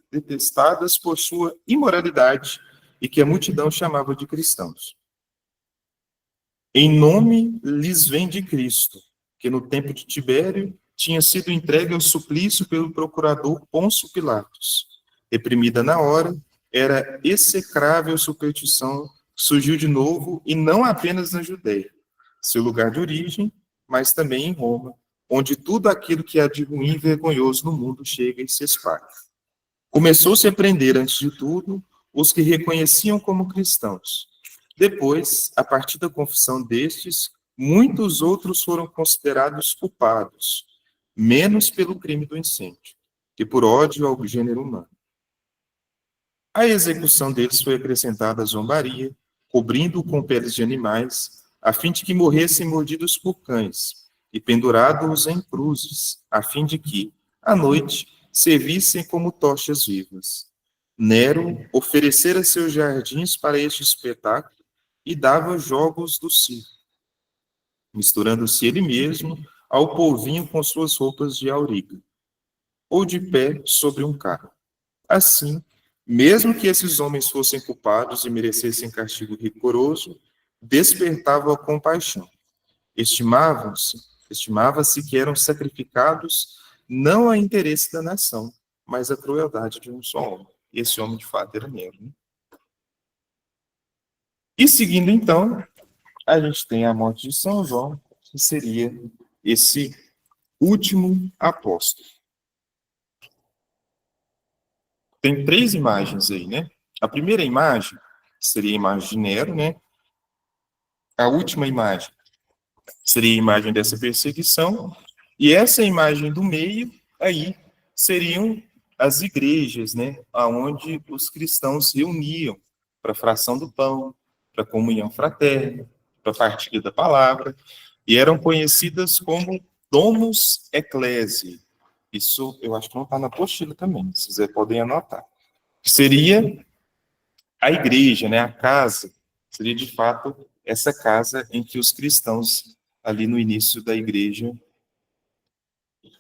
H: detestadas por sua imoralidade e que a multidão chamava de cristãos. Em nome lhes vem de Cristo,
I: que no tempo de Tibério tinha sido entregue ao suplício pelo procurador Pôncio Pilatos. Reprimida na hora, era execrável superstição que surgiu de novo, e não apenas na Judéia, seu lugar de origem, mas também em Roma, onde tudo aquilo que há de ruim e vergonhoso no mundo chega e se espalha. Começou-se a prender, antes de tudo, os que reconheciam como cristãos. Depois, a partir da confissão destes, muitos outros foram considerados culpados, menos pelo crime do incêndio, que por ódio ao gênero humano. À execução deles foi acrescentada a zombaria, cobrindo-o com peles de animais, a fim de que morressem mordidos por cães, e pendurados em cruzes, a fim de que, à noite, servissem como tochas vivas. Nero oferecera seus jardins para este espetáculo e dava jogos do circo, misturando-se ele mesmo ao povinho com suas roupas de auriga, ou de pé sobre um carro. Assim, mesmo que esses homens fossem culpados e merecessem castigo rigoroso, despertavam a compaixão. Estimava-se que eram sacrificados não a interesse da nação, mas a crueldade de um só homem. E esse homem, de fato, era Nero. Né? E seguindo, então, a gente tem a morte de São João, que seria esse último apóstolo. Tem 3 imagens aí, né? A primeira imagem seria a imagem de Nero, né? A última imagem seria a imagem dessa perseguição. E essa imagem do meio, aí, seriam as igrejas, né? Onde os cristãos se reuniam para a fração do pão, para a comunhão fraterna, para a partilha da palavra, e eram conhecidas como Domus Ecclesiae. Isso eu acho que não está na apostila também, se vocês podem anotar. Seria a igreja, né, a casa, seria de fato essa casa em que os cristãos, ali no início da igreja,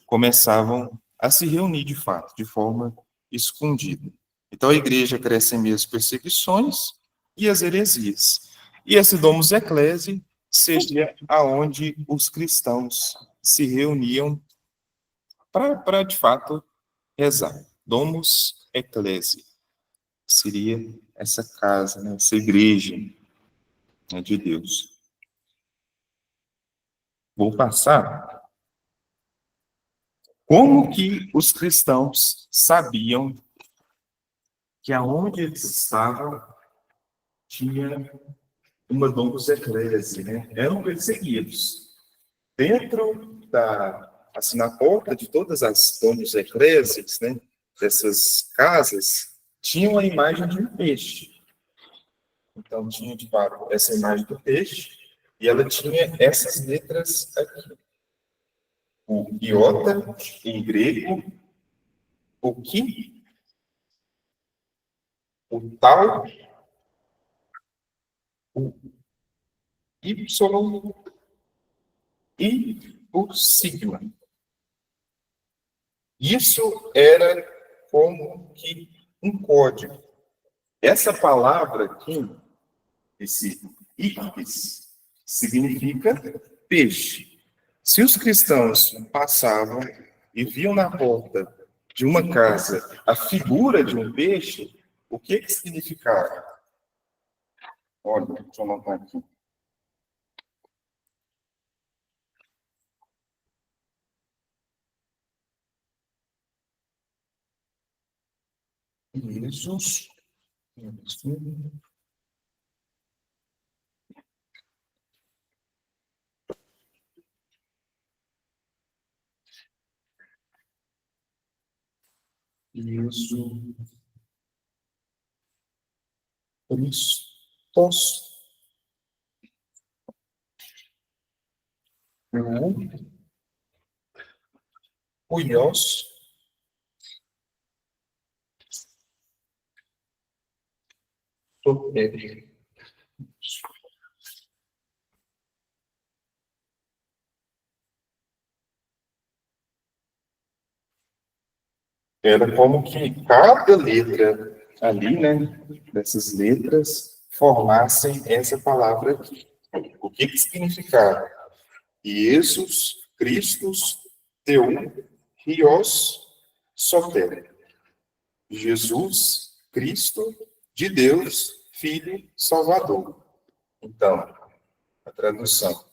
I: começavam a se reunir de fato, de forma escondida. Então a igreja cresce em meio às perseguições e às heresias. E esse Domus Ecclesiae seria aonde os cristãos se reuniam para, de fato, rezar. Domus Ecclesiae seria essa casa, né, essa igreja, né, de Deus. Vou passar. Como que os cristãos sabiam que aonde eles estavam tinha uma Domus Ecclesiae, né? Eram perseguidos. Dentro assim, na porta de todas as Domus Ecclesiae, né, dessas casas, tinha uma imagem de um peixe. Então, tinha, de fato, essa imagem do peixe, e ela tinha essas letras aqui. O iota, em grego, o ki, o tau, o y e o sigma. Isso era como que um código. Essa palavra aqui, esse ictus, significa peixe. Se os cristãos passavam e viam na porta de uma casa a figura de um peixe, o que significava? Olha, deixa eu anotar aqui. Jesus. Jesus. Christos. Huios. Era como que cada letra ali, né, dessas letras, formassem essa palavra aqui. O que significava? Jesus Christus, Teu, Hios, Soter. Jesus, Cristo, de Deus, Filho, Salvador. Então, a tradução.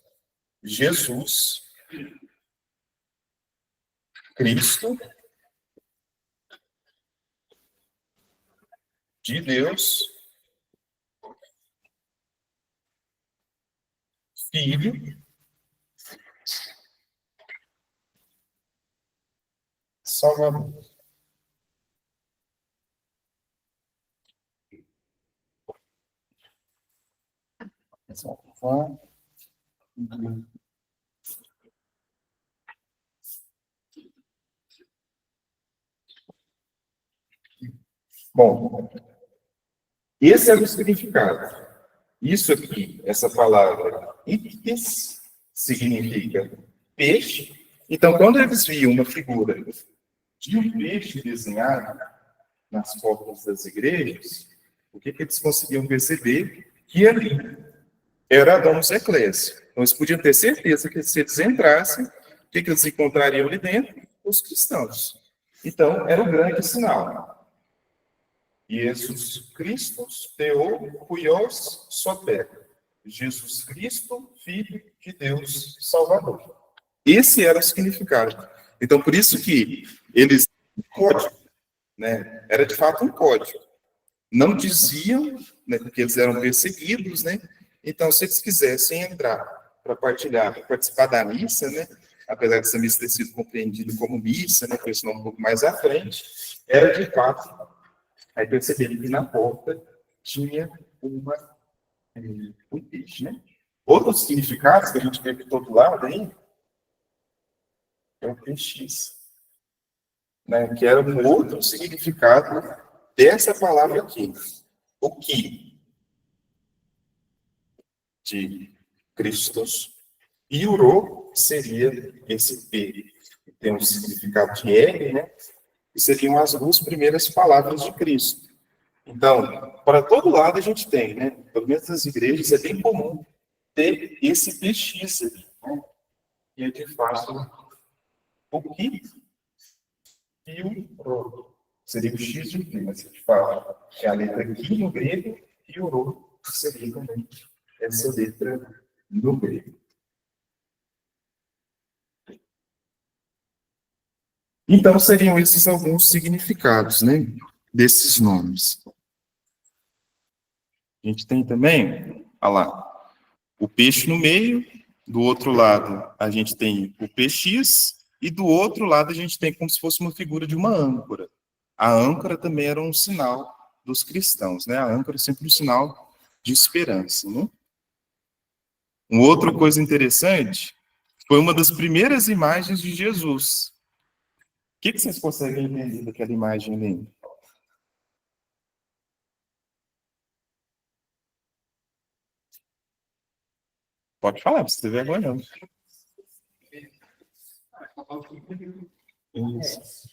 I: Jesus, Cristo, de Deus, Filho, Salvador. Bom, esse é o significado. Isso aqui, essa palavra ictis, significa peixe. Então, quando eles viam uma figura de um peixe desenhado nas portas das igrejas, o que eles conseguiam perceber? Que ali era a Domus Ecclesiae. Então, eles podiam ter certeza que se eles entrassem, o que eles encontrariam ali dentro? Os cristãos. Então, era o grande sinal. Jesus Cristo, Teu, Huios, Soter. Jesus Cristo, Filho de Deus, Salvador. Esse era o significado. Então, por isso que eles... Código, né? Era de fato um código. Não diziam, né, porque eles eram perseguidos, né? Então, se eles quisessem entrar para partilhar, para participar da missa, né? Apesar dessa missa ter sido compreendida como missa, né? Com esse nome um pouco mais à frente, era de fato... Aí perceberam que na porta tinha um peixe, né? Outros significados que a gente vê de todo lado aí é o PX, né? Que era um outro significado dessa palavra aqui. O que? De Christos. E Uro seria esse P, que tem um significado de R, né? Que seriam as duas primeiras palavras de Cristo. Então, para todo lado a gente tem, né? Pelo menos nas igrejas é bem comum ter esse PX aqui, né? E é de fato o que e o Ro. Seria o X de P, mas a gente fala que é a letra Ki no grego e o Ro seria também essa letra no grego. Então, seriam esses alguns significados, né, desses nomes. A gente tem também, olha lá, o peixe no meio, do outro lado a gente tem o PX, e do outro lado a gente tem como se fosse uma figura de uma âncora. A âncora também era um sinal dos cristãos, né? A âncora é sempre um sinal de esperança, né? Uma outra coisa interessante, foi uma das primeiras imagens de Jesus. O que vocês conseguem entender daquela imagem ali? Pode falar, você estiver vergonha. Isso.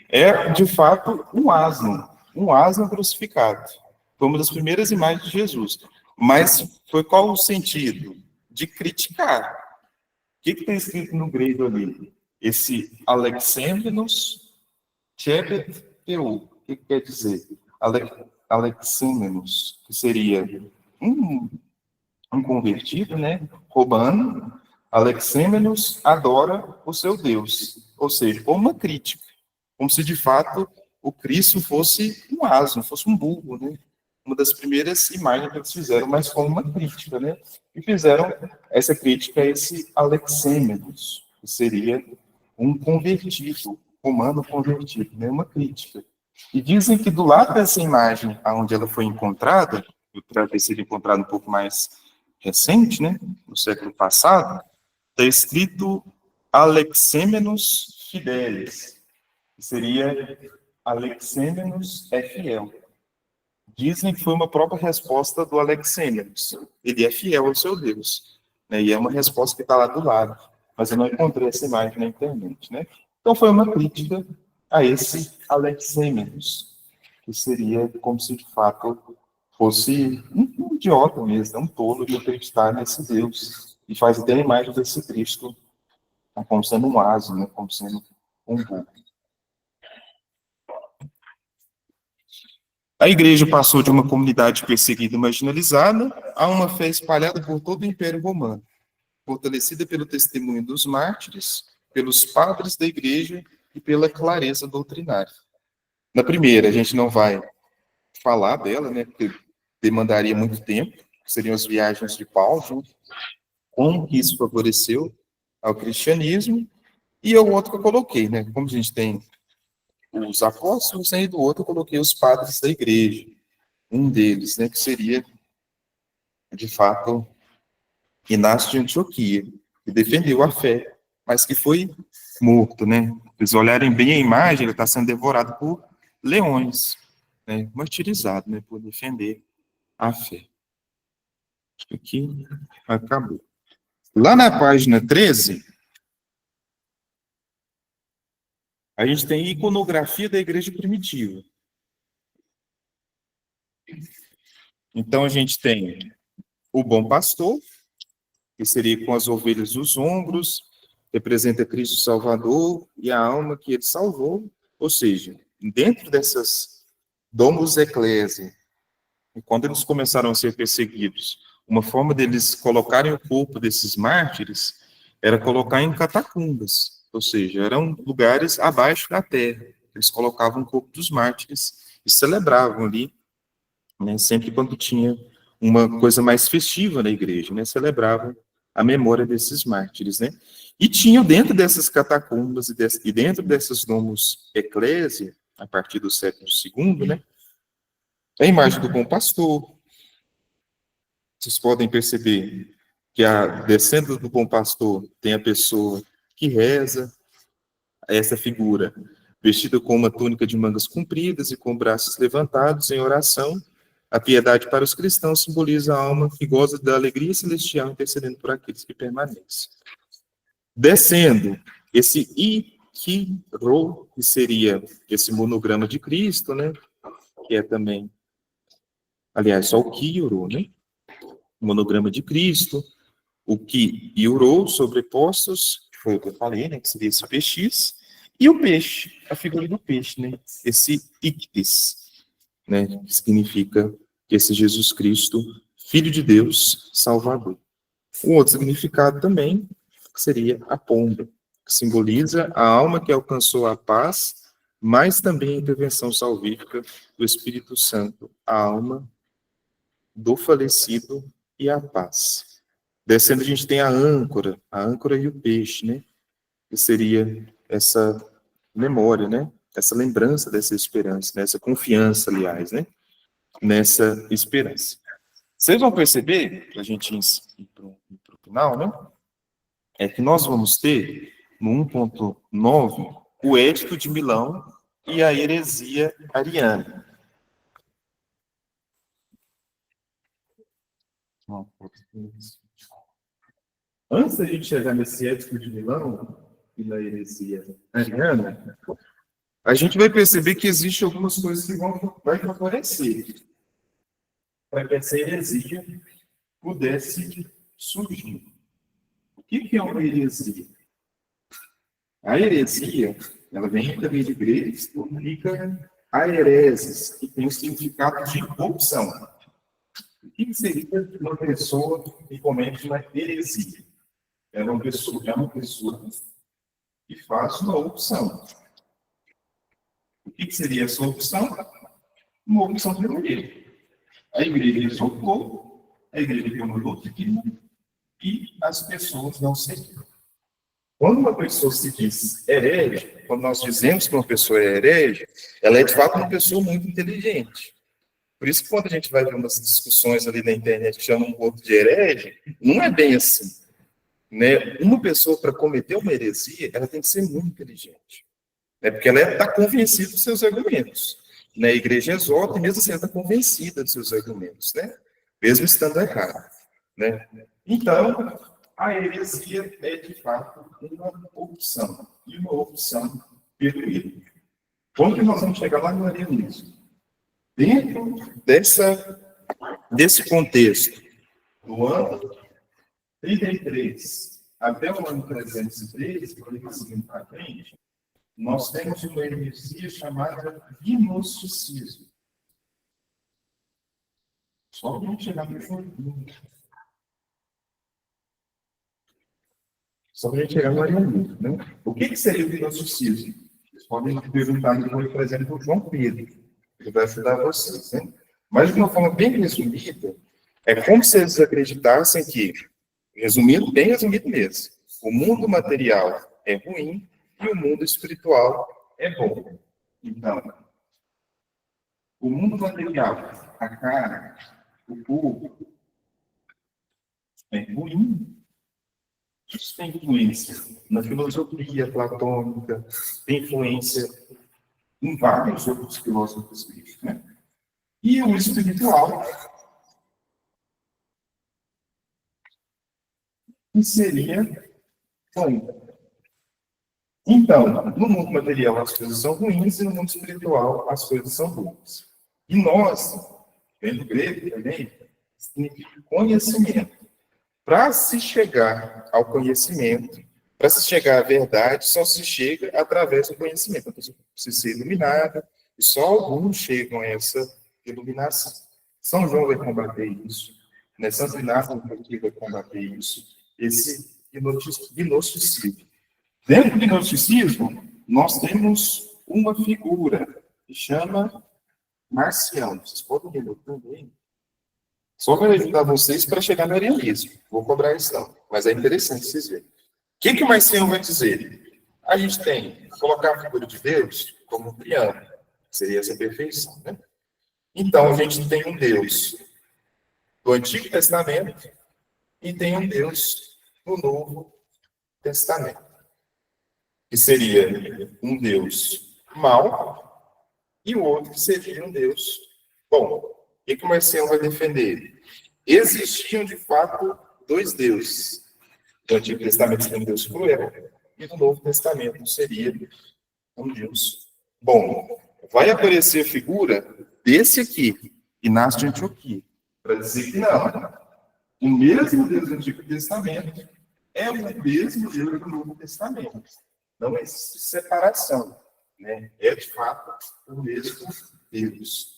I: É, de fato, um asno crucificado. Foi uma das primeiras imagens de Jesus. Mas foi qual o sentido? De criticar. O que está escrito no grego ali? Esse Alexêmenos Chebet Peu. O que quer dizer? Alexêmenos, que seria um convertido, né? Romano. Alexêmenos adora o seu Deus. Ou seja, uma crítica. Como se, de fato, o Cristo fosse um asno, fosse um burro, né? Uma das primeiras imagens que eles fizeram, mas como uma crítica, né? E fizeram essa crítica a esse Alexêmenos, que seria um convertido, romano convertido, né? Uma crítica. E dizem que do lado dessa imagem, onde ela foi encontrada, para ter sido encontrada um pouco mais recente, né? No século passado, está escrito Alexêmenos Fidelis, que seria Alexêmenos é fiel. Dizem que foi uma própria resposta do Alexêmenos. Ele é fiel ao seu Deus. Né? E é uma resposta que está lá do lado. Mas eu não encontrei essa imagem na internet. Né? Então foi uma crítica a esse Alexêmenos, que seria como se de fato fosse um idiota mesmo, um tolo de acreditar nesse Deus e faz até a imagem desse Cristo como sendo um asno, né? Como sendo um burro. A igreja passou de uma comunidade perseguida e marginalizada a uma fé espalhada por todo o Império Romano, fortalecida pelo testemunho dos mártires, pelos padres da igreja e pela clareza doutrinária. Na primeira, a gente não vai falar dela, né, porque demandaria muito tempo, seriam as viagens de Paulo, né, como que isso favoreceu ao cristianismo, e o outro que eu coloquei, né, como a gente tem os apóstolos, né, e do outro eu coloquei os padres da igreja, um deles, né, que seria, de fato, Inácio de Antioquia, que defendeu a fé, mas que foi morto, né? Se vocês olharem bem a imagem, ele está sendo devorado por leões, né? Martirizado, né? Por defender a fé. Acho que aqui acabou. Lá na página 13, a gente tem iconografia da igreja primitiva. Então, a gente tem o bom pastor, que seria com as ovelhas nos ombros, representa Cristo Salvador e a alma que ele salvou. Ou seja, dentro dessas domus ecclesiae, e quando eles começaram a ser perseguidos, uma forma deles colocarem o corpo desses mártires era colocar em catacumbas, ou seja, eram lugares abaixo da terra. Eles colocavam o corpo dos mártires e celebravam ali, né, sempre quando tinha uma coisa mais festiva na igreja, né, celebravam a memória desses mártires, né? E tinham dentro dessas catacumbas e dentro dessas domus ecclesiae, a partir do século II, né, a imagem do bom pastor. Vocês podem perceber que descendo do bom pastor tem a pessoa que reza, essa figura vestida com uma túnica de mangas compridas e com braços levantados em oração. A piedade para os cristãos simboliza a alma que goza da alegria celestial intercedendo por aqueles que permanecem. Descendo, esse Ikiro, que seria esse monograma de Cristo, né? Que é também, aliás, só o Kyro, né? Monograma de Cristo, o Kyro sobrepostos, que foi o que eu falei, né? Que seria esse PX, e o peixe, a figura do peixe, né? Esse Ictis, né? Que significa que esse Jesus Cristo, Filho de Deus, Salvador. Um outro significado também seria a pomba, que simboliza a alma que alcançou a paz, mas também a intervenção salvífica do Espírito Santo, a alma do falecido e a paz. Descendo a gente tem a âncora e o peixe, né? Que seria essa memória, né? Essa lembrança dessa esperança, né? Essa confiança, aliás, né? Nessa esperança. Vocês vão perceber, para a gente ir para o final, né? É que nós vamos ter, no 1.9, o Édito de Milão e a heresia ariana. Antes da gente chegar nesse Édito de Milão e na heresia ariana, a gente vai perceber que existem algumas coisas que vão favorecer para que essa heresia pudesse surgir. O que é uma heresia? A heresia, ela vem também de grego, significa aereses, que tem o significado de opção. O que seria uma pessoa que comete uma heresia? É uma pessoa que faz uma opção. O que seria essa opção? Uma opção pela igreja. A igreja soltou, a igreja tem uma doutrina e as pessoas não seguem. Quando uma pessoa se diz herege, quando nós dizemos que uma pessoa é herege, ela é de fato uma pessoa muito inteligente. Por isso que quando a gente vai ver umas discussões ali na internet que chamam um outro de herege, não é bem assim. Né? Uma pessoa, para cometer uma heresia, ela tem que ser muito inteligente. Né? Porque ela está convencida dos seus argumentos. Né? A igreja exalta e mesmo assim ela está convencida dos seus argumentos, né? Mesmo estando errado. Né? Então, a heresia é, de fato, uma opção. E uma opção pelo erro. Quando que nós vamos chegar lá no arianismo? Dentro desse contexto, do ano
H: 33 até o ano 313, por aí seguindo para frente, nós temos uma heresia chamada gnosticismo. Só para não chegar no fundo. Só para a gente chegar no arianismo, né? O que seria o gnosticismo? Vocês podem perguntar depois, por exemplo, o João Pedro. Ele vai ajudar vocês, né? Mas, de uma forma bem resumida, é como se eles acreditassem que, resumindo, bem resumido mesmo, o mundo material é ruim e o mundo espiritual é bom. Então, o mundo material, a carne, o corpo, é ruim. Isso tem influência na filosofia platônica, tem influência em vários outros filósofos gregos, né? E o espiritual, que seria bom. Então, no mundo material as coisas são ruins e no mundo espiritual as coisas são boas. E nós, vendo grego também, significa conhecimento. Para se chegar ao conhecimento, para se chegar à verdade, só se chega através do conhecimento. A pessoa precisa ser iluminada, e só alguns chegam a essa iluminação. São João vai combater isso, né? Santo Inácio vai combater isso, esse gnosticismo. Dentro do gnosticismo, nós temos uma figura que chama Marcião. Vocês podem ler também. Só para ajudar vocês para chegar no arianismo. Vou cobrar isso não, mas é interessante vocês verem. O que o Marcião vai dizer? A gente tem que colocar a figura de Deus como um triângulo. Seria essa perfeição, né? Então, a gente tem um Deus do Antigo Testamento e tem um Deus do Novo Testamento. Que seria um Deus mau e o outro que seria um Deus bom. O que o Marcião vai defender? Existiam, de fato, dois deuses. No Antigo Testamento seria um Deus cruel e no Novo Testamento seria um Deus bom. Vai aparecer a figura desse aqui, Inácio de Antioquia, para dizer que não. O mesmo Deus do Antigo Testamento é o mesmo Deus do Novo Testamento. Não existe separação, né? É, de fato, o mesmo Deus.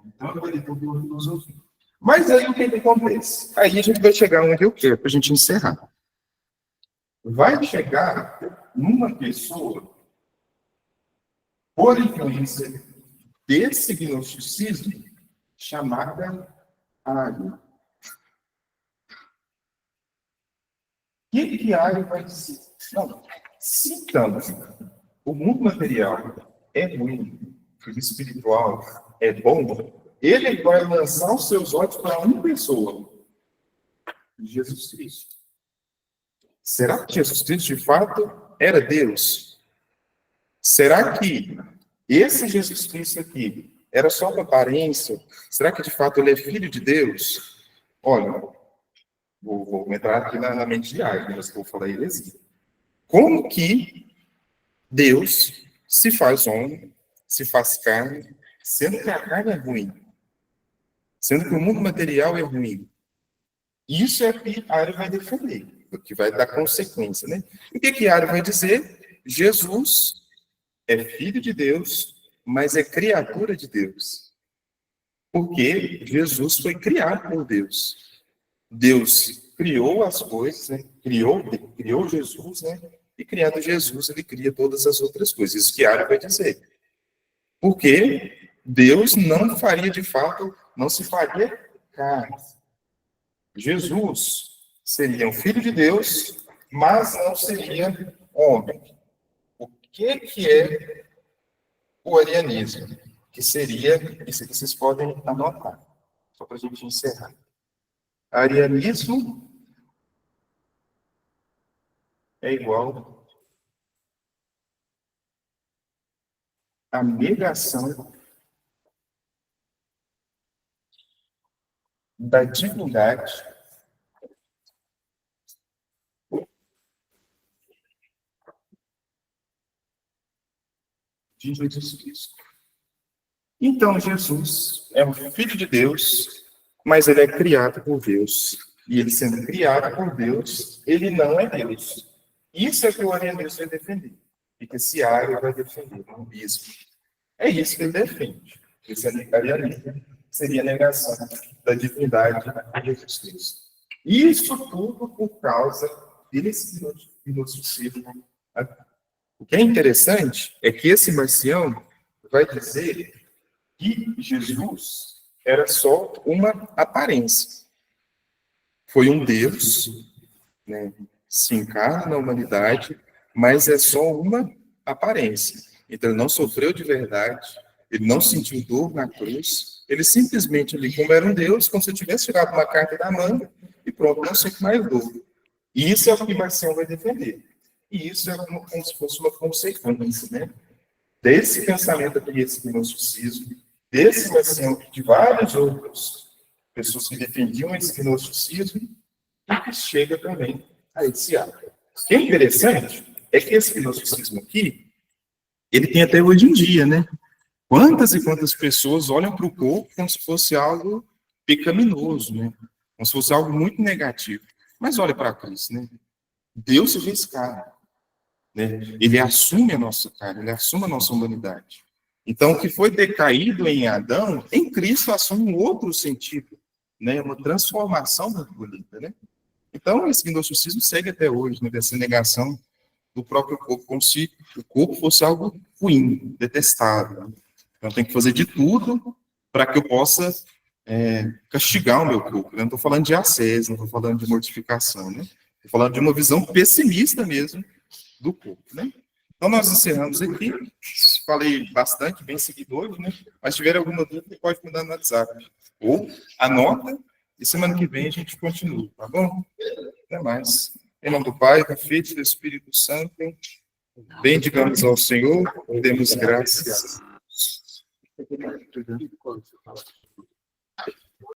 H: Então, eu vou ler tudo uma filosofia. Mas aí, o que acontece? Aí a gente vai chegar onde eu quero, para a gente encerrar. Vai chegar numa pessoa, por influência desse gnosticismo, chamada Ário. O que Ário vai dizer? Não, se então o mundo material é ruim, o espiritual é bom, ele vai lançar os seus olhos para uma pessoa, Jesus Cristo. Será que Jesus Cristo, de fato, era Deus? Será que esse Jesus Cristo aqui era só uma aparência? Será que, de fato, ele é filho de Deus? Olha, vou entrar aqui na mente de Águia, mas que eu vou falar heresia. Como que Deus se faz homem, se faz carne, sendo que a carne é ruim? Sendo que o mundo material é ruim? Isso é que Ário vai defender, que vai dar consequência, né? O que Ário vai dizer? Jesus é filho de Deus, mas é criatura de Deus. Porque Jesus foi criado por Deus. Deus criou as coisas, né? Criou Jesus, né? E criado Jesus, ele cria todas as outras coisas. Isso que Ário vai dizer. Porque Deus não faria, de fato, não se faria carne. Jesus seria um filho de Deus, mas não seria homem. O que é o arianismo? Que seria, isso que vocês podem anotar, só para a gente encerrar. Arianismo é igual a negação da divindade de Jesus Cristo. Então, Jesus é um filho de Deus, mas ele é criado por Deus.
I: e ele sendo criado por Deus, ele não é Deus. Isso é que o arianismo vai defender. E que esse Ario vai defender, um bispo. É isso que ele defende. Esse arianismo seria a negação da divindade de Jesus Cristo. Isso tudo por causa desse gnosticismo. O que é interessante é que esse Marcião vai dizer que Jesus era só uma aparência. Foi um Deus, né, se encarna na humanidade, mas é só uma aparência. Então, ele não sofreu de verdade, ele não sentiu dor na cruz, ele simplesmente, ali, como era um Deus, como se tivesse tirado uma carta da manga, e pronto, não sente mais dor. E isso é o que Marcião vai defender. E isso é como se fosse uma consequência, né, desse pensamento aqui, esse gnosticismo, desse Marcião, de várias outras pessoas que defendiam esse gnosticismo, e que chega também a esse ato. O que é interessante é que esse gnosticismo aqui, ele tem até hoje em dia, né? Quantas e quantas pessoas olham para o corpo como se fosse algo pecaminoso, né? Como se fosse algo muito negativo. Mas olha para Cristo, né? Deus se fez carne, né? Ele assume a nossa carne, ele assume a nossa humanidade. Então, o que foi decaído em Adão, em Cristo assume um outro sentido, né? Uma transformação muito bonita, né? Então, esse gnosticismo segue até hoje, né? Dessa negação do próprio corpo, como se o corpo fosse algo ruim, detestável. Então, eu tenho que fazer de tudo para que eu possa castigar o meu corpo. Eu não estou falando de ascese, não estou falando de mortificação, né? Estou falando de uma visão pessimista mesmo do corpo, né? Então, nós encerramos aqui. Falei bastante, bem seguido hoje, né? Mas se tiver alguma dúvida, pode mandar no WhatsApp. Ou anota, e semana que vem a gente continua, tá bom? Até mais. Em nome do Pai, do Filho e do Espírito Santo, bendigamos ao Senhor, demos graças.